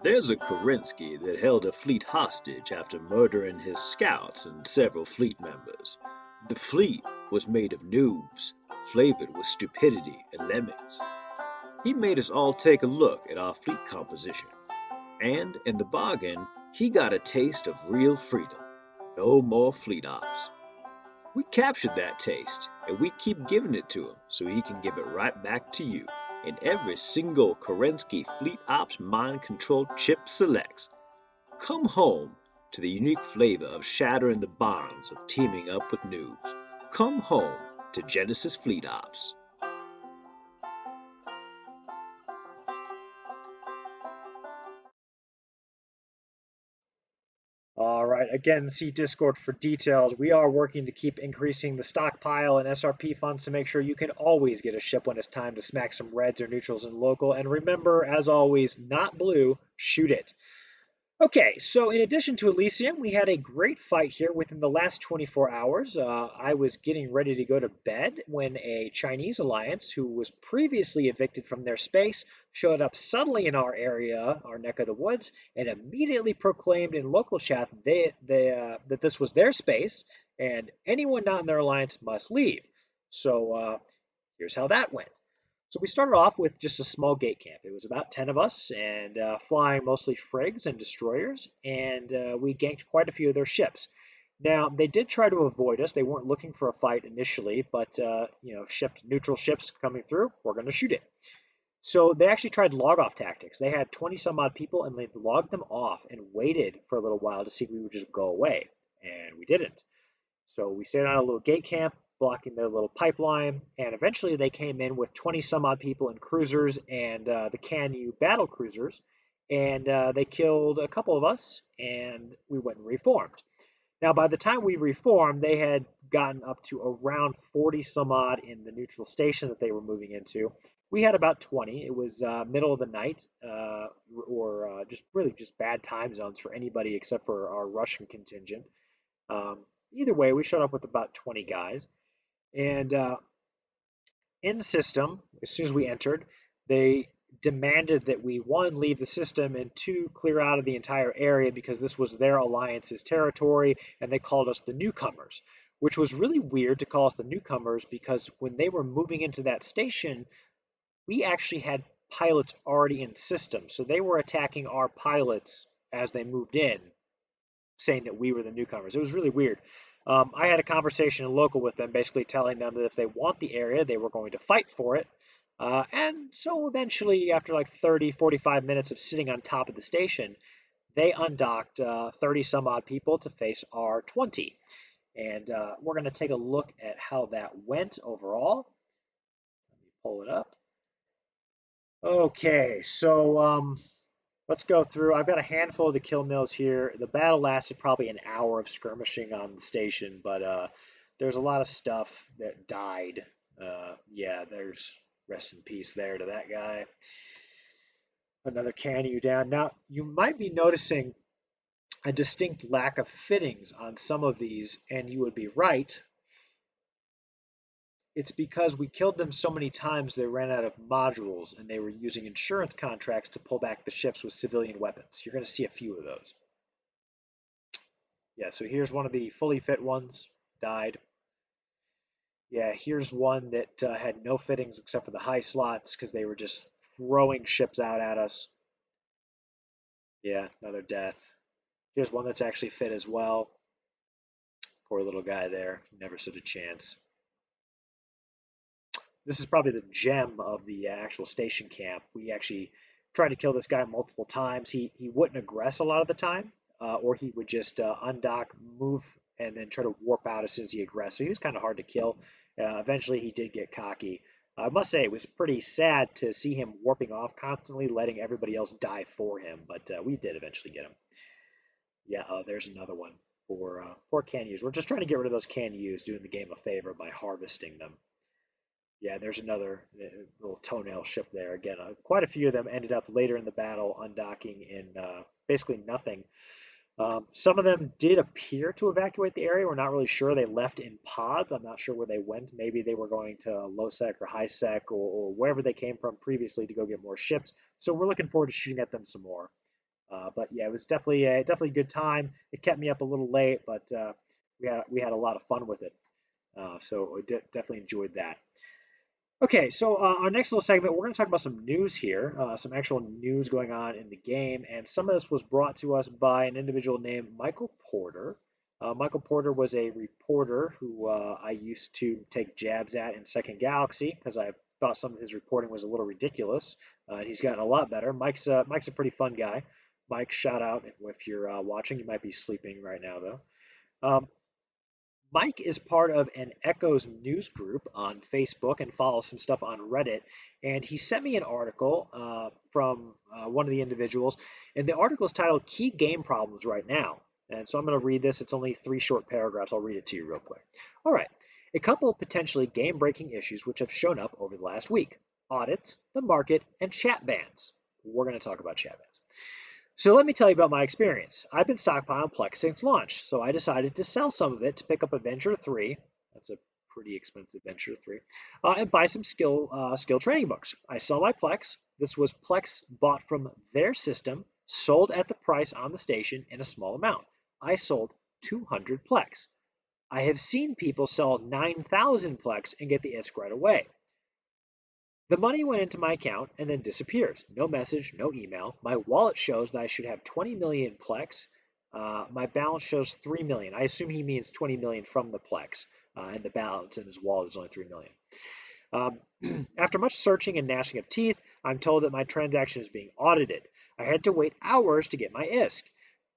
There's a Kerensky that held a fleet hostage after murdering his scouts and several fleet members. The fleet was made of noobs, flavored with stupidity and lemmings. He made us all take a look at our fleet composition, and in the bargain, he got a taste of real freedom. No more fleet ops. We captured that taste, and we keep giving it to him so he can give it right back to you in every single Kerensky Fleet Ops mind control chip selects. Come home to the unique flavor of shattering the bonds of teaming up with noobs. Come home to Genesis Fleet Ops. All right, again, see Discord for details. We are working to keep increasing the stockpile and SRP funds to make sure you can always get a ship when it's time to smack some reds or neutrals in local. And remember, as always, not blue, shoot it. Okay, so in addition to Elysium, we had a great fight here within the last 24 hours. I was getting ready to go to bed when a Chinese alliance, who was previously evicted from their space, showed up suddenly in our area, our neck of the woods, and immediately proclaimed in local chat that this was their space, and anyone not in their alliance must leave. So here's how that went. So we started off with just a small gate camp. It was about 10 of us and flying mostly frigs and destroyers, and we ganked quite a few of their ships. Now, they did try to avoid us. They weren't looking for a fight initially, but neutral ships coming through, we're going to shoot it. So they actually tried log off tactics. They had 20 some odd people and they logged them off and waited for a little while to see if we would just go away. And we didn't. So we stayed on a little gate camp, blocking their little pipeline, and eventually they came in with 20 some odd people in cruisers and the Can-U battle cruisers, and they killed a couple of us, and we went and reformed. Now, by the time we reformed, they had gotten up to around 40 some odd in the neutral station that they were moving into. We had about 20. It was middle of the night, or just really just bad time zones for anybody except for our Russian contingent. Um, Either way, we showed up with about 20 guys. And in the system, as soon as we entered, they demanded that we, one, leave the system, and two, clear out of the entire area because this was their alliance's territory, and they called us the newcomers, which was really weird to call us the newcomers because when they were moving into that station, we actually had pilots already in system. So they were attacking our pilots as they moved in, saying that we were the newcomers. It was really weird. I had a conversation local with them, basically telling them that if they want the area, they were going to fight for it. And so eventually, after like 30, 45 minutes of sitting on top of the station, they undocked 30 some odd people to face our 20. And we're going to take a look at how that went overall. Let me pull it up. Okay, so let's go through. I've got a handful of the kill mills here. The battle lasted probably an hour of skirmishing on the station, but there's a lot of stuff that died. Yeah, there's rest in peace there to that guy. Another Can-U down. Now, you might be noticing a distinct lack of fittings on some of these, and you would be right. It's because we killed them so many times they ran out of modules and they were using insurance contracts to pull back the ships with civilian weapons. You're going to see a few of those. Yeah, so here's one of the fully fit ones, died. Yeah, here's one that had no fittings except for the high slots because they were just throwing ships out at us. Yeah, another death. Here's one that's actually fit as well. Poor little guy there, never stood a chance. This is probably the gem of the actual station camp. We actually tried to kill this guy multiple times. He wouldn't aggress a lot of the time, or he would just undock, move, and then try to warp out as soon as he aggressed. So he was kind of hard to kill. Eventually, he did get cocky. I must say, it was pretty sad to see him warping off constantly, letting everybody else die for him, but we did eventually get him. Yeah, there's another one for poor Can-Us. We're just trying to get rid of those Can-Us, doing the game a favor by harvesting them. Yeah, there's another little toenail ship there. Again, quite a few of them ended up later in the battle undocking in basically nothing. Some of them did appear to evacuate the area. We're not really sure. They left in pods. I'm not sure where they went. Maybe they were going to low sec or high sec or wherever they came from previously to go get more ships. So we're looking forward to shooting at them some more. But yeah, it was definitely a good time. It kept me up a little late, but we had a lot of fun with it. So I definitely enjoyed that. Okay, so our next little segment, we're going to talk about some news here, some actual news going on in the game, and some of this was brought to us by an individual named Michael Porter. Michael Porter was a reporter who I used to take jabs at in Second Galaxy because I thought some of his reporting was a little ridiculous. He's gotten a lot better. Mike's a pretty fun guy. Mike, shout out if you're watching. You might be sleeping right now, though. Mike is part of an Echoes news group on Facebook and follows some stuff on Reddit. And he sent me an article from one of the individuals. And the article is titled Key Game Problems Right Now. And so I'm going to read this. It's only 3 short paragraphs. I'll read it to you real quick. All right. A couple of potentially game-breaking issues which have shown up over the last week. Audits, the market, and chat bans. We're going to talk about chat bans. So let me tell you about my experience. I've been stockpiling Plex since launch, so I decided to sell some of it to pick up a Venture 3. That's a pretty expensive Venture 3. And buy some skill training books. I sell my Plex. This was Plex bought from their system, sold at the price on the station in a small amount. I sold 200 Plex. I have seen people sell 9,000 Plex and get the ISK right away. The money went into my account and then disappears. No message, no email. My wallet shows that I should have 20 million Plex. My balance shows 3 million. I assume he means 20 million from the Plex, and the balance in his wallet is only 3 million. After much searching and gnashing of teeth, I'm told that my transaction is being audited. I had to wait hours to get my ISK.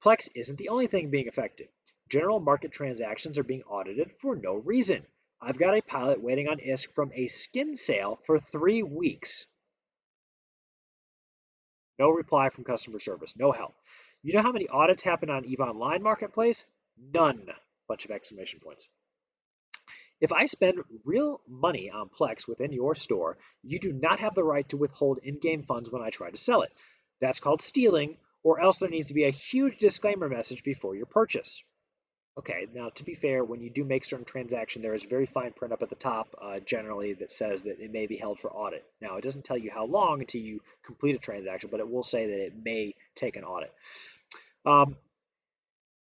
Plex isn't the only thing being affected. General market transactions are being audited for no reason. I've got a pilot waiting on ISK from a skin sale for 3 weeks. No reply from customer service. No help. You know how many audits happen on EVE Online Marketplace? None. Bunch of exclamation points. If I spend real money on Plex within your store, you do not have the right to withhold in-game funds when I try to sell it. That's called stealing, or else there needs to be a huge disclaimer message before your purchase. Okay, now to be fair, when you do make certain transaction, there is very fine print up at the top, generally, that says that it may be held for audit. Now, it doesn't tell you how long until you complete a transaction, but it will say that it may take an audit.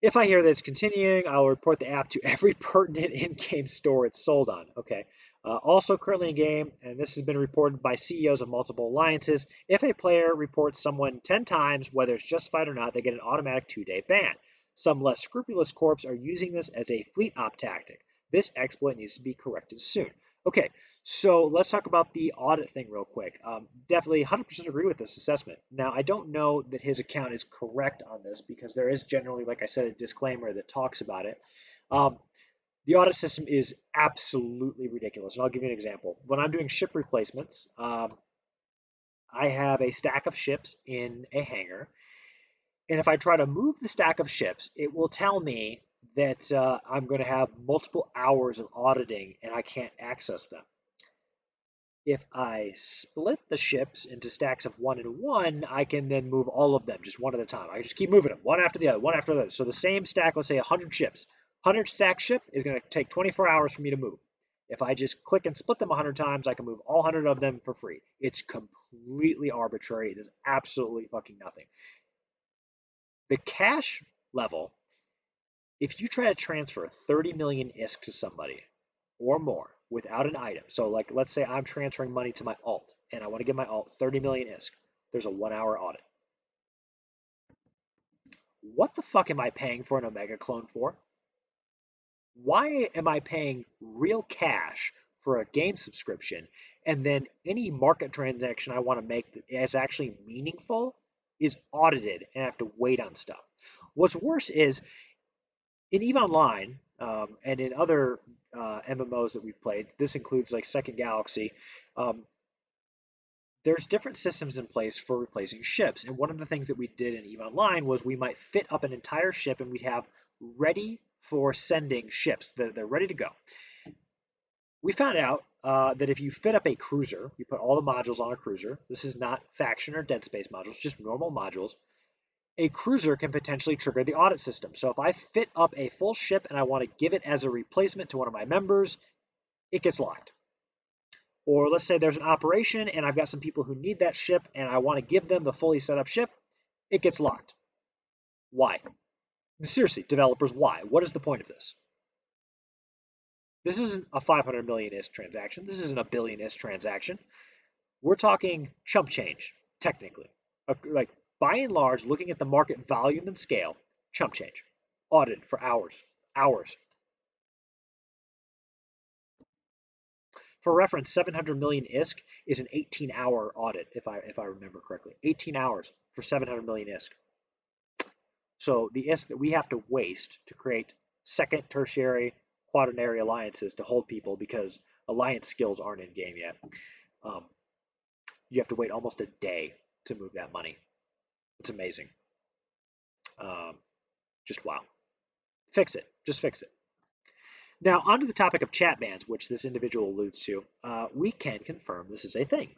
If I hear that it's continuing, I'll report the app to every pertinent in-game store it's sold on. Okay. Also currently in game, and this has been reported by CEOs of multiple alliances, if a player reports someone 10 times, whether it's justified or not, they get an automatic 2-day ban. Some less scrupulous corps are using this as a fleet op tactic. This exploit needs to be corrected soon. Okay, so let's talk about the audit thing real quick. Definitely 100% agree with this assessment. Now, I don't know that his account is correct on this because there is generally, like I said, a disclaimer that talks about it. The audit system is absolutely ridiculous. And I'll give you an example. When I'm doing ship replacements, I have a stack of ships in a hangar. And if I try to move the stack of ships, it will tell me that I'm going to have multiple hours of auditing and I can't access them. If I split the ships into stacks of 1 and 1, I can then move all of them just one at a time. I just keep moving them one after the other, one after the other. So the same stack, let's say 100 ships. 100 stack ship is going to take 24 hours for me to move. If I just click and split them 100 times, I can move all 100 of them for free. It's completely arbitrary. It does absolutely fucking nothing. The cash level, if you try to transfer 30 million ISK to somebody or more without an item, so like let's say I'm transferring money to my alt and I want to give my alt 30 million ISK, there's a 1-hour audit. What the fuck am I paying for an Omega clone for? Why am I paying real cash for a game subscription and then any market transaction I want to make that is actually meaningful is audited and I have to wait on stuff? What's worse is in EVE Online and in other MMOs that we've played, this includes like Second Galaxy, there's different systems in place for replacing ships. And one of the things that we did in EVE Online was we might fit up an entire ship and we'd have ready for sending ships that they're ready to go. We found out that if you fit up a cruiser, you put all the modules on a cruiser. This is not faction or Dead Space modules, just normal modules. A cruiser can potentially trigger the audit system. So if I fit up a full ship and I want to give it as a replacement to one of my members, it gets locked. Or let's say there's an operation and I've got some people who need that ship and I want to give them the fully set up ship, it gets locked. Why? Seriously, developers, why? What is the point of this? This isn't a 500 million ISK transaction. This isn't a billion ISK transaction. We're talking chump change, technically. Like, by and large, looking at the market volume and scale, chump change. Audited for hours. Hours. For reference, 700 million ISK is an 18-hour audit, if I remember correctly. 18 hours for 700 million ISK. So the ISK that we have to waste to create second, tertiary, quaternary alliances to hold people because alliance skills aren't in game yet. You have to wait almost a day to move that money. It's amazing. Just wow. Fix it. Just fix it. Now, onto the topic of chat bans, which this individual alludes to. We can confirm this is a thing.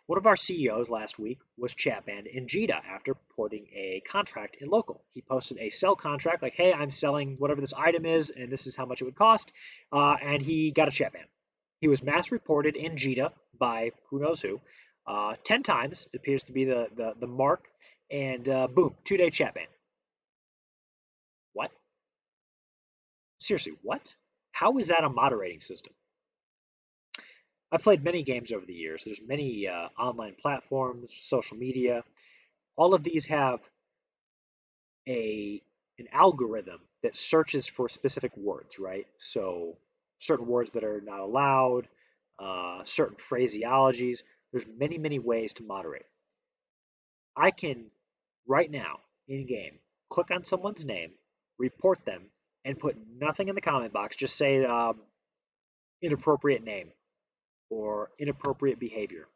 One of our CEOs last week was chat banned in JITA after porting a contract in local. He posted a sell contract like, hey, I'm selling whatever this item is, and this is how much it would cost, and he got a chat ban. He was mass reported in JITA by who knows who, 10 times. It appears to be the mark, and boom, 2-day chat ban. What? Seriously, what? How is that a moderating system? I've played many games over the years. There's many online platforms, social media. All of these have a an algorithm that searches for specific words, right? So certain words that are not allowed, certain phraseologies. There's many, many ways to moderate. I can right now in game click on someone's name, report them, and put nothing in the comment box. Just say inappropriate name or inappropriate behavior.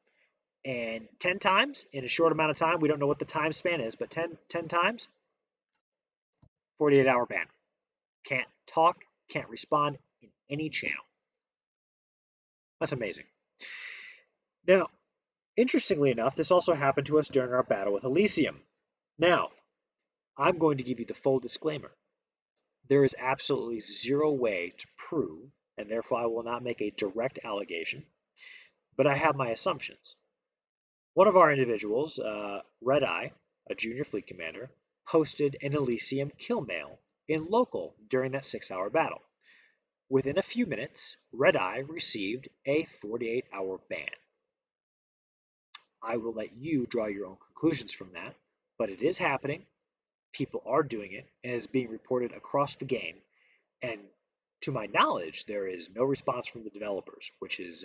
And 10 times in a short amount of time, we don't know what the time span is, but 10 times, 48-hour ban. Can't talk, can't respond in any channel. That's amazing. Now, interestingly enough, this also happened to us during our battle with Elysium. Now, I'm going to give you the full disclaimer. There is absolutely zero way to prove, and therefore I will not make a direct allegation, but I have my assumptions. One of our individuals, Red Eye, a junior fleet commander, posted an Elysium kill mail in local during that 6-hour battle. Within a few minutes, Red Eye received a 48-hour ban. I will let you draw your own conclusions from that, but it is happening. People are doing it, and it is being reported across the game. And to my knowledge, there is no response from the developers, which is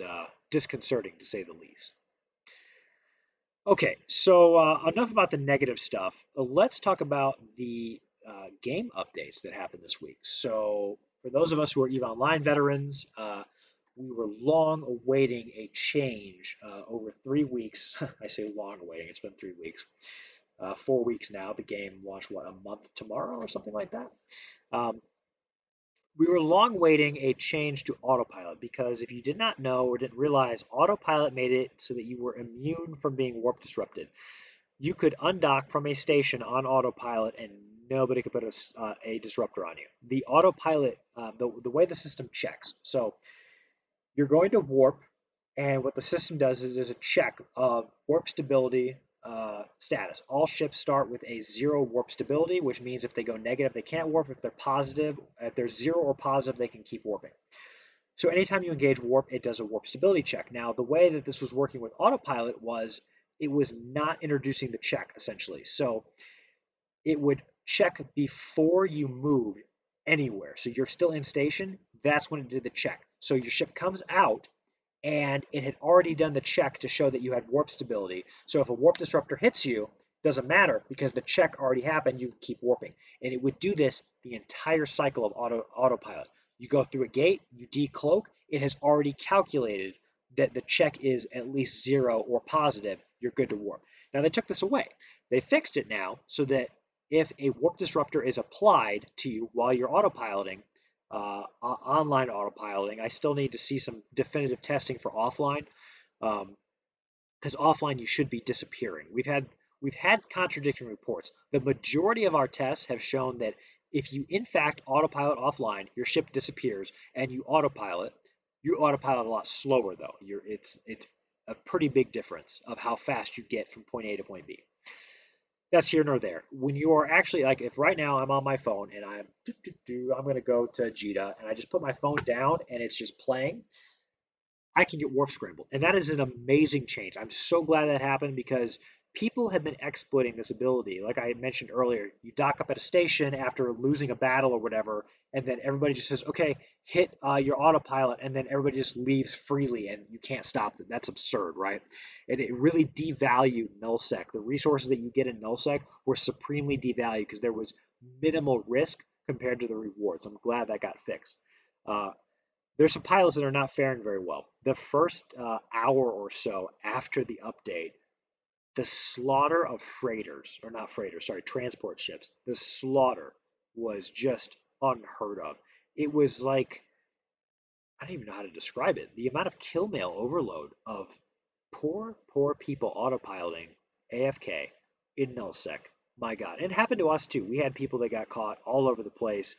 disconcerting to say the least. Okay, so enough about the negative stuff. Let's talk about the game updates that happened this week. So, for those of us who are EVE Online veterans, we were long awaiting a change over 3 weeks. I say long awaiting, it's been 3 weeks. 4 weeks now. The game launched, what, a month tomorrow or something like that? We were long waiting a change to autopilot because if you did not know or didn't realize, autopilot made it so that you were immune from being warp disrupted. You could undock from a station on autopilot and nobody could put a disruptor on you. The autopilot, the way the system checks. So you're going to warp, and what the system does is there's a check of warp stability status. All ships start with a 0 warp stability, which means if they go negative, they can't warp. If they're positive, if they're 0 or positive, they can keep warping. So anytime you engage warp, it does a warp stability check. Now, the way that this was working with autopilot was it was not introducing the check, essentially. So it would check before you moved anywhere. So you're still in station, that's when it did the check. So your ship comes out, and it had already done the check to show that you had warp stability. So if a warp disruptor hits you, doesn't matter because the check already happened, you keep warping. And it would do this the entire cycle of autopilot. You go through a gate, you decloak, it has already calculated that the check is at least 0 or positive, you're good to warp. Now they took this away. They fixed it now so that if a warp disruptor is applied to you while you're autopiloting, online autopiloting. I still need to see some definitive testing for offline, because offline you should be disappearing. We've had contradicting reports. The majority of our tests have shown that if you in fact autopilot offline, your ship disappears, and you autopilot a lot slower though. It's a pretty big difference of how fast you get from point A to point B. That's here nor there. When you are actually like, if right now I'm on my phone and I'm going to go to Jita and I just put my phone down and it's just playing, I can get warp scrambled. And that is an amazing change. I'm so glad that happened because people have been exploiting this ability. Like I mentioned earlier, you dock up at a station after losing a battle or whatever, and then everybody just says, okay, hit your autopilot, and then everybody just leaves freely and you can't stop them. That's absurd, right? And it really devalued nullsec. The resources that you get in nullsec were supremely devalued because there was minimal risk compared to the rewards. I'm glad that got fixed. There's some pilots that are not faring very well. The first hour or so after the update, the slaughter of freighters, or not freighters, sorry, transport ships, the slaughter was just unheard of. It was like, I don't even know how to describe it. The amount of kill mail overload of poor people autopiloting AFK in nullsec. My God. And it happened to us too. We had people that got caught all over the place.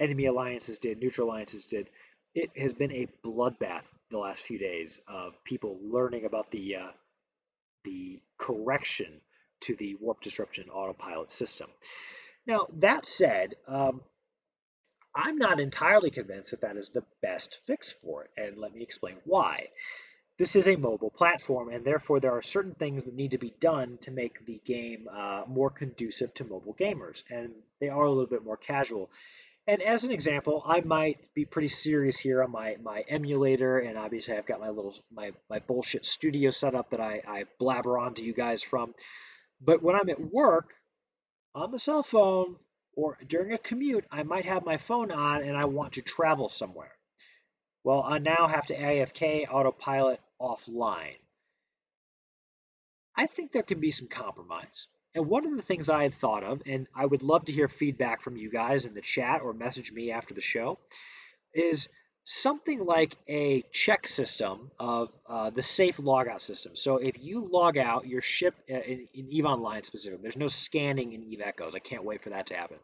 Enemy alliances did, neutral alliances did. It has been a bloodbath the last few days of people learning about the correction to the warp disruption autopilot system. Now, that said, I'm not entirely convinced that that is the best fix for it, and let me explain why. This is a mobile platform, and therefore there are certain things that need to be done to make the game more conducive to mobile gamers, and they are a little bit more casual. And as an example, I might be pretty serious here on my emulator, and obviously I've got my bullshit studio set up that I blabber on to you guys from. But when I'm at work on the cell phone or during a commute, I might have my phone on and I want to travel somewhere. Well, I now have to AFK autopilot offline. I think there can be some compromise. And one of the things I had thought of, and I would love to hear feedback from you guys in the chat or message me after the show, is something like a check system of the safe logout system. So if you log out your ship in EVE Online specifically, there's no scanning in EVE Echoes. I can't wait for that to happen.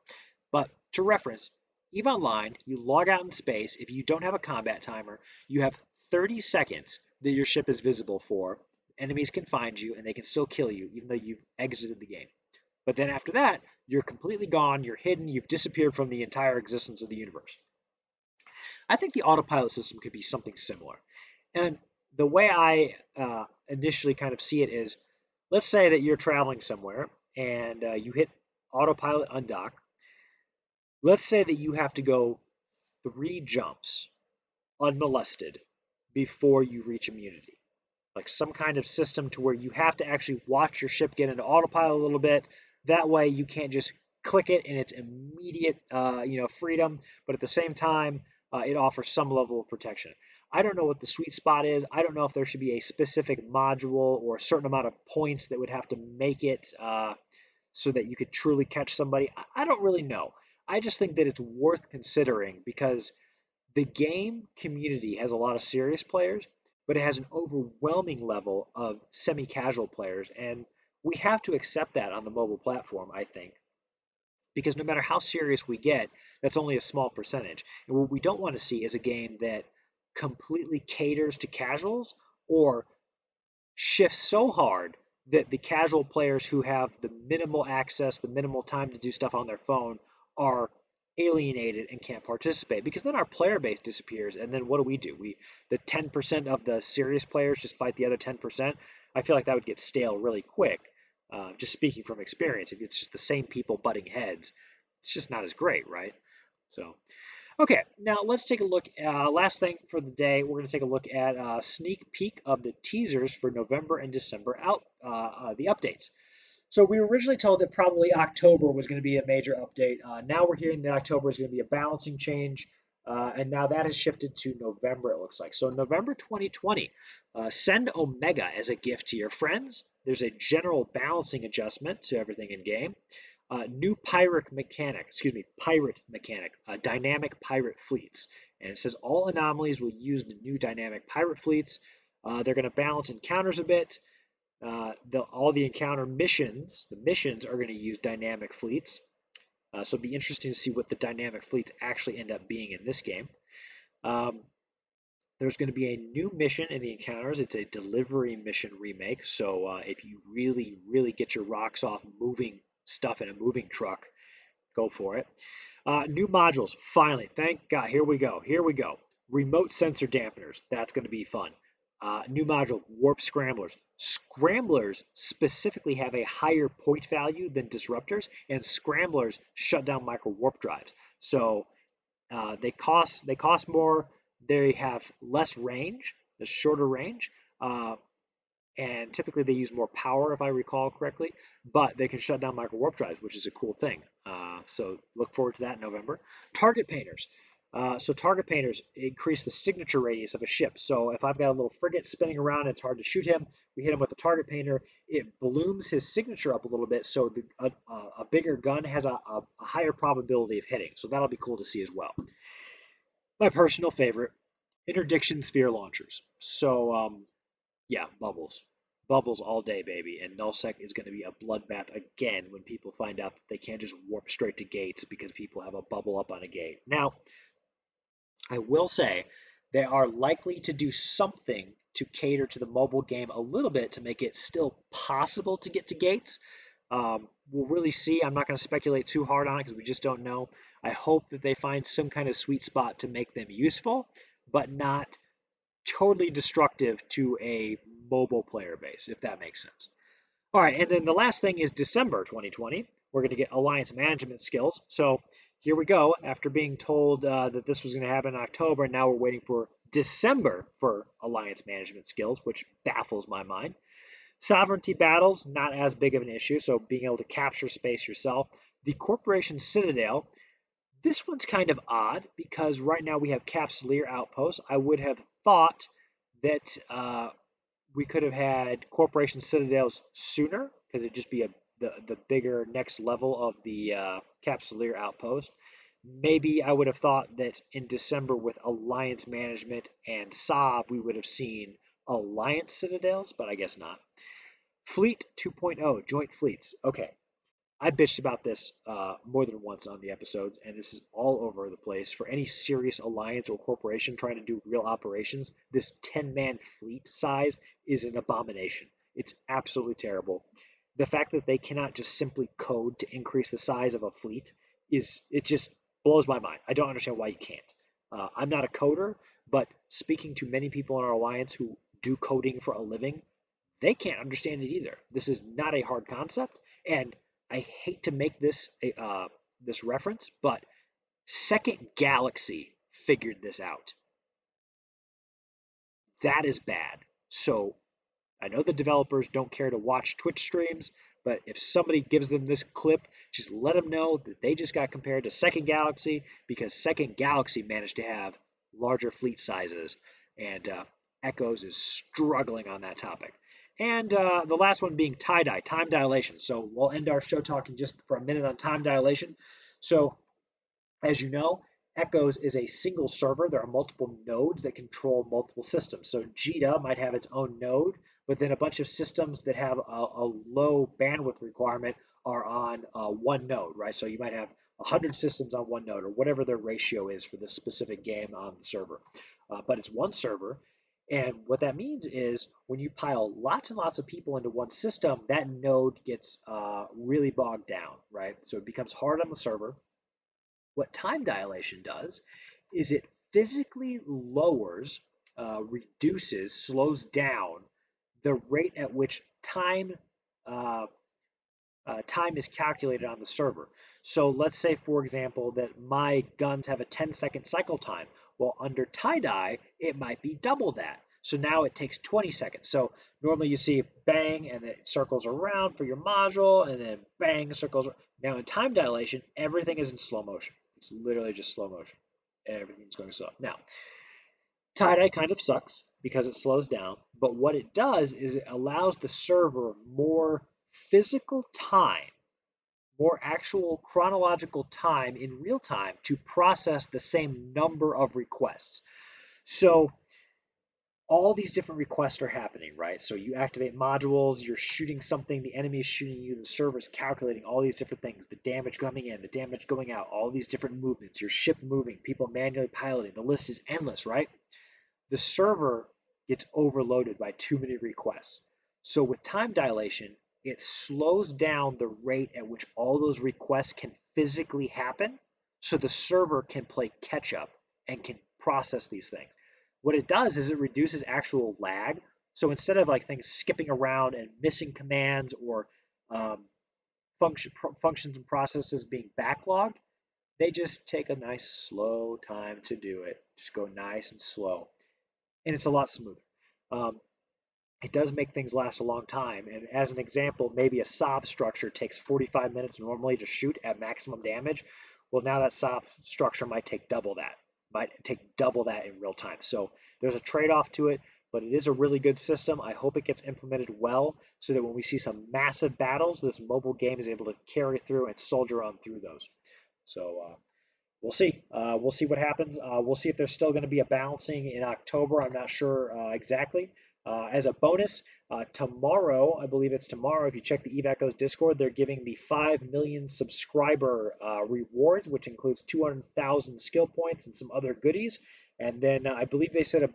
But to reference, EVE Online, you log out in space. If you don't have a combat timer, you have 30 seconds that your ship is visible for. Enemies can find you and they can still kill you even though you've exited the game. But then after that, you're completely gone, you're hidden, you've disappeared from the entire existence of the universe. I think the autopilot system could be something similar. And the way I initially kind of see it is, let's say that you're traveling somewhere and you hit autopilot undock. Let's say that you have to go 3 jumps unmolested before you reach immunity. Like some kind of system to where you have to actually watch your ship get into autopilot a little bit. That way you can't just click it and it's immediate, freedom, but at the same time, it offers some level of protection. I don't know what the sweet spot is. I don't know if there should be a specific module or a certain amount of points that would have to make it so that you could truly catch somebody. I don't really know. I just think that it's worth considering because the game community has a lot of serious players, but it has an overwhelming level of semi casual players. And we have to accept that on the mobile platform, I think, because no matter how serious we get, that's only a small percentage. And what we don't want to see is a game that completely caters to casuals or shifts so hard that the casual players who have the minimal access, the minimal time to do stuff on their phone are alienated and can't participate because then our player base disappears and then what do? The 10% of the serious players just fight the other 10%. I feel like that would get stale really quick. Just speaking from experience, if it's just the same people butting heads, it's just not as great, right? So okay, now let's take a look. Last thing for the day, we're going to take a look at a sneak peek of the teasers for November and December the updates. So we were originally told that probably October was going to be a major update. Now we're hearing that October is going to be a balancing change, and now that has shifted to November, it looks like. So November 2020, send Omega as a gift to your friends. There's a general balancing adjustment to everything in game. New pirate mechanic, dynamic pirate fleets. And it says all anomalies will use the new dynamic pirate fleets. They're going to balance encounters a bit. All the encounter missions, the missions are going to use dynamic fleets. So it'll be interesting to see what the dynamic fleets actually end up being in this game. There's going to be a new mission in the encounters. It's a delivery mission remake. So if you really, really get your rocks off moving stuff in a moving truck, go for it. New modules, finally, thank God. Here we go. Remote sensor dampeners. That's going to be fun. New module, warp scramblers. Scramblers specifically have a higher point value than disruptors, and scramblers shut down micro warp drives. So they cost more. They have less range, a shorter range, and typically they use more power, if I recall correctly. But they can shut down micro warp drives, which is a cool thing. So look forward to that in November. Target painters. So target painters increase the signature radius of a ship. So if I've got a little frigate spinning around, and it's hard to shoot him. We hit him with a target painter. It balloons his signature up a little bit, so a bigger gun has a higher probability of hitting. So that'll be cool to see as well. My personal favorite, interdiction sphere launchers. So yeah, bubbles. Bubbles all day, baby. And nullsec is going to be a bloodbath again when people find out that they can't just warp straight to gates because people have a bubble up on a gate. Now, I will say they are likely to do something to cater to the mobile game a little bit to make it still possible to get to gates. We'll really see. I'm not going to speculate too hard on it because we just don't know. I hope that they find some kind of sweet spot to make them useful, but not totally destructive to a mobile player base, if that makes sense. All right, and then the last thing is December 2020. We're going to get alliance management skills. So here we go. After being told that this was going to happen in October, now we're waiting for December for alliance management skills, which baffles my mind. Sovereignty battles, not as big of an issue, so being able to capture space yourself. The Corporation Citadel, this one's kind of odd because right now we have Capsuleer Outposts. I would have thought that we could have had Corporation Citadels sooner because it'd just be the bigger next level of the Capsuleer Outpost. Maybe I would have thought that in December with Alliance Management and Saab, we would have seen Alliance Citadels, but I guess not. Fleet 2.0, Joint Fleets. Okay, I bitched about this more than once on the episodes, and this is all over the place. For any serious alliance or corporation trying to do real operations, this 10-man fleet size is an abomination. It's absolutely terrible. The fact that they cannot just simply code to increase the size of a fleet it just blows my mind. I don't understand why you can't. I'm not a coder, but speaking to many people in our alliance who do coding for a living, they can't understand it either. This is not a hard concept, and I hate to make this reference, but Second Galaxy figured this out. That is bad. So I know the developers don't care to watch Twitch streams, but if somebody gives them this clip, just let them know that they just got compared to Second Galaxy because Second Galaxy managed to have larger fleet sizes, and Echoes is struggling on that topic. And the last one being tie-dye, time dilation. So we'll end our show talking just for a minute on time dilation. So as you know, Echoes is a single server. There are multiple nodes that control multiple systems. So JITA might have its own node, but then a bunch of systems that have a low bandwidth requirement are on one node, right? So you might have 100 systems on one node or whatever their ratio is for this specific game on the server. But it's one server. And what that means is when you pile lots and lots of people into one system, that node gets really bogged down, right? So it becomes hard on the server. What time dilation does is it physically lowers, reduces, slows down the rate at which uh, time is calculated on the server. So let's say, for example, that my guns have a 10-second cycle time. Well, under tie-dye, it might be double that. So now it takes 20 seconds. So normally you see bang and it circles around for your module and then bang circles. Now in time dilation, everything is in slow motion. It's literally just slow motion. Everything's going slow. Now, tie-dye kind of sucks because it slows down, but what it does is it allows the server more physical time, more actual chronological time in real time to process the same number of requests. So all these different requests are happening, right? So you activate modules, you're shooting something, the enemy is shooting you, the server's calculating all these different things, the damage coming in, the damage going out, all these different movements, your ship moving, people manually piloting, the list is endless, right? The server gets overloaded by too many requests. So with time dilation, it slows down the rate at which all those requests can physically happen so the server can play catch up and can process these things. What it does is it reduces actual lag. So instead of like things skipping around and missing commands or um, functions and processes being backlogged, they just take a nice slow time to do it. Just go nice and slow, and it's a lot smoother. Um, it does make things last a long time. And as an example, maybe a SOV structure takes 45 minutes normally to shoot at maximum damage. Well, now that SOV structure might take double that, in real time. So there's a trade-off to it, but it is a really good system. I hope it gets implemented well so that when we see some massive battles, this mobile game is able to carry through and soldier on through those. So we'll see. We'll see what happens. We'll see if there's still going to be a balancing in October. I'm not sure exactly. As a bonus, tomorrow, I believe it's tomorrow, if you check the Eve Echoes Discord, they're giving the 5 million subscriber rewards, which includes 200,000 skill points and some other goodies. And then I believe they said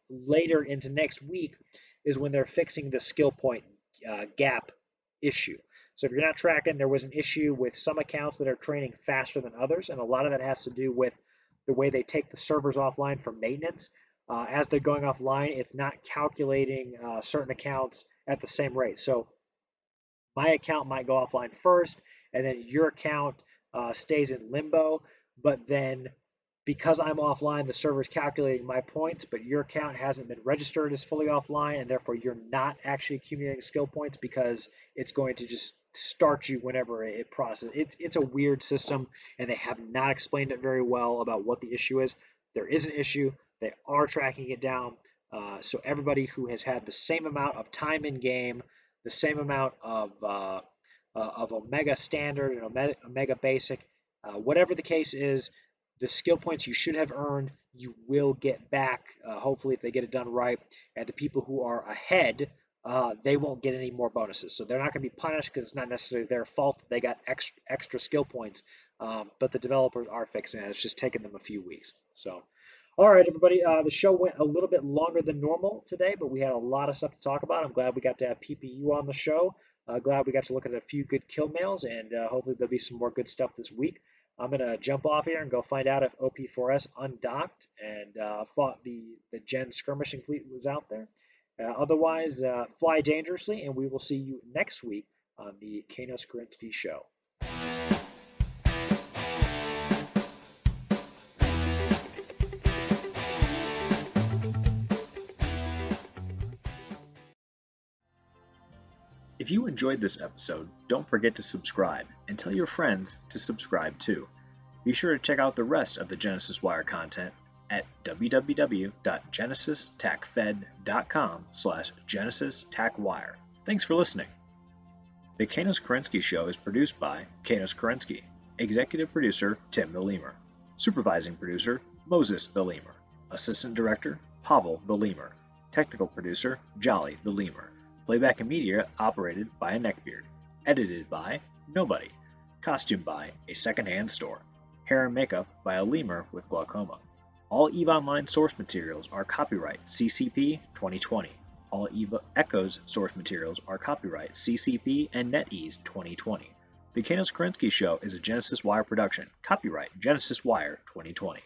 later into next week is when they're fixing the skill point gap issue. So if you're not tracking, there was an issue with some accounts that are training faster than others, and a lot of that has to do with the way they take the servers offline for maintenance. as they're going offline, it's not calculating certain accounts at the same rate. So my account might go offline first, and then your account stays in limbo. But then, because I'm offline, the server is calculating my points, but your account hasn't been registered as fully offline, and therefore you're not actually accumulating skill points because it's going to just start you whenever it processes. It's a weird system, and they have not explained it very well about what the issue is. There is an issue. They are tracking it down. So everybody who has had the same amount of time in game, the same amount of Omega Standard and Omega Basic, whatever the case is, the skill points you should have earned, you will get back, hopefully, if they get it done right. And the people who are ahead, they won't get any more bonuses. So they're not going to be punished because it's not necessarily their fault that they got extra skill points. But the developers are fixing it. It's just taken them a few weeks. So, all right, everybody. The show went a little bit longer than normal today, but we had a lot of stuff to talk about. I'm glad we got to have PPU on the show. Glad we got to look at a few good kill mails, and hopefully there'll be some more good stuff this week. I'm going to jump off here and go find out if OP4S undocked and thought the Gen skirmishing fleet was out there. Otherwise, fly dangerously, and we will see you next week on the Kanos Kerensky Show. If you enjoyed this episode, don't forget to subscribe and tell your friends to subscribe too. Be sure to check out the rest of the Genesis Wire content at www.genesistachfed.com/GenesisTachWire. Thanks for listening. The Kanos Kerensky Show is produced by Kanos Kerensky, Executive Producer Tim the Lemur, Supervising Producer Moses the Lemur, Assistant Director Pavel the Lemur, Technical Producer Jolly the Lemur. Playback and media operated by a neckbeard. Edited by nobody. Costume by a secondhand store. Hair and makeup by a lemur with glaucoma. All EVE Online source materials are copyright CCP 2020. All EVE Echoes source materials are copyright CCP and NetEase 2020. The Kanos Kerensky Show is a Genesis Wire production. Copyright Genesis Wire 2020.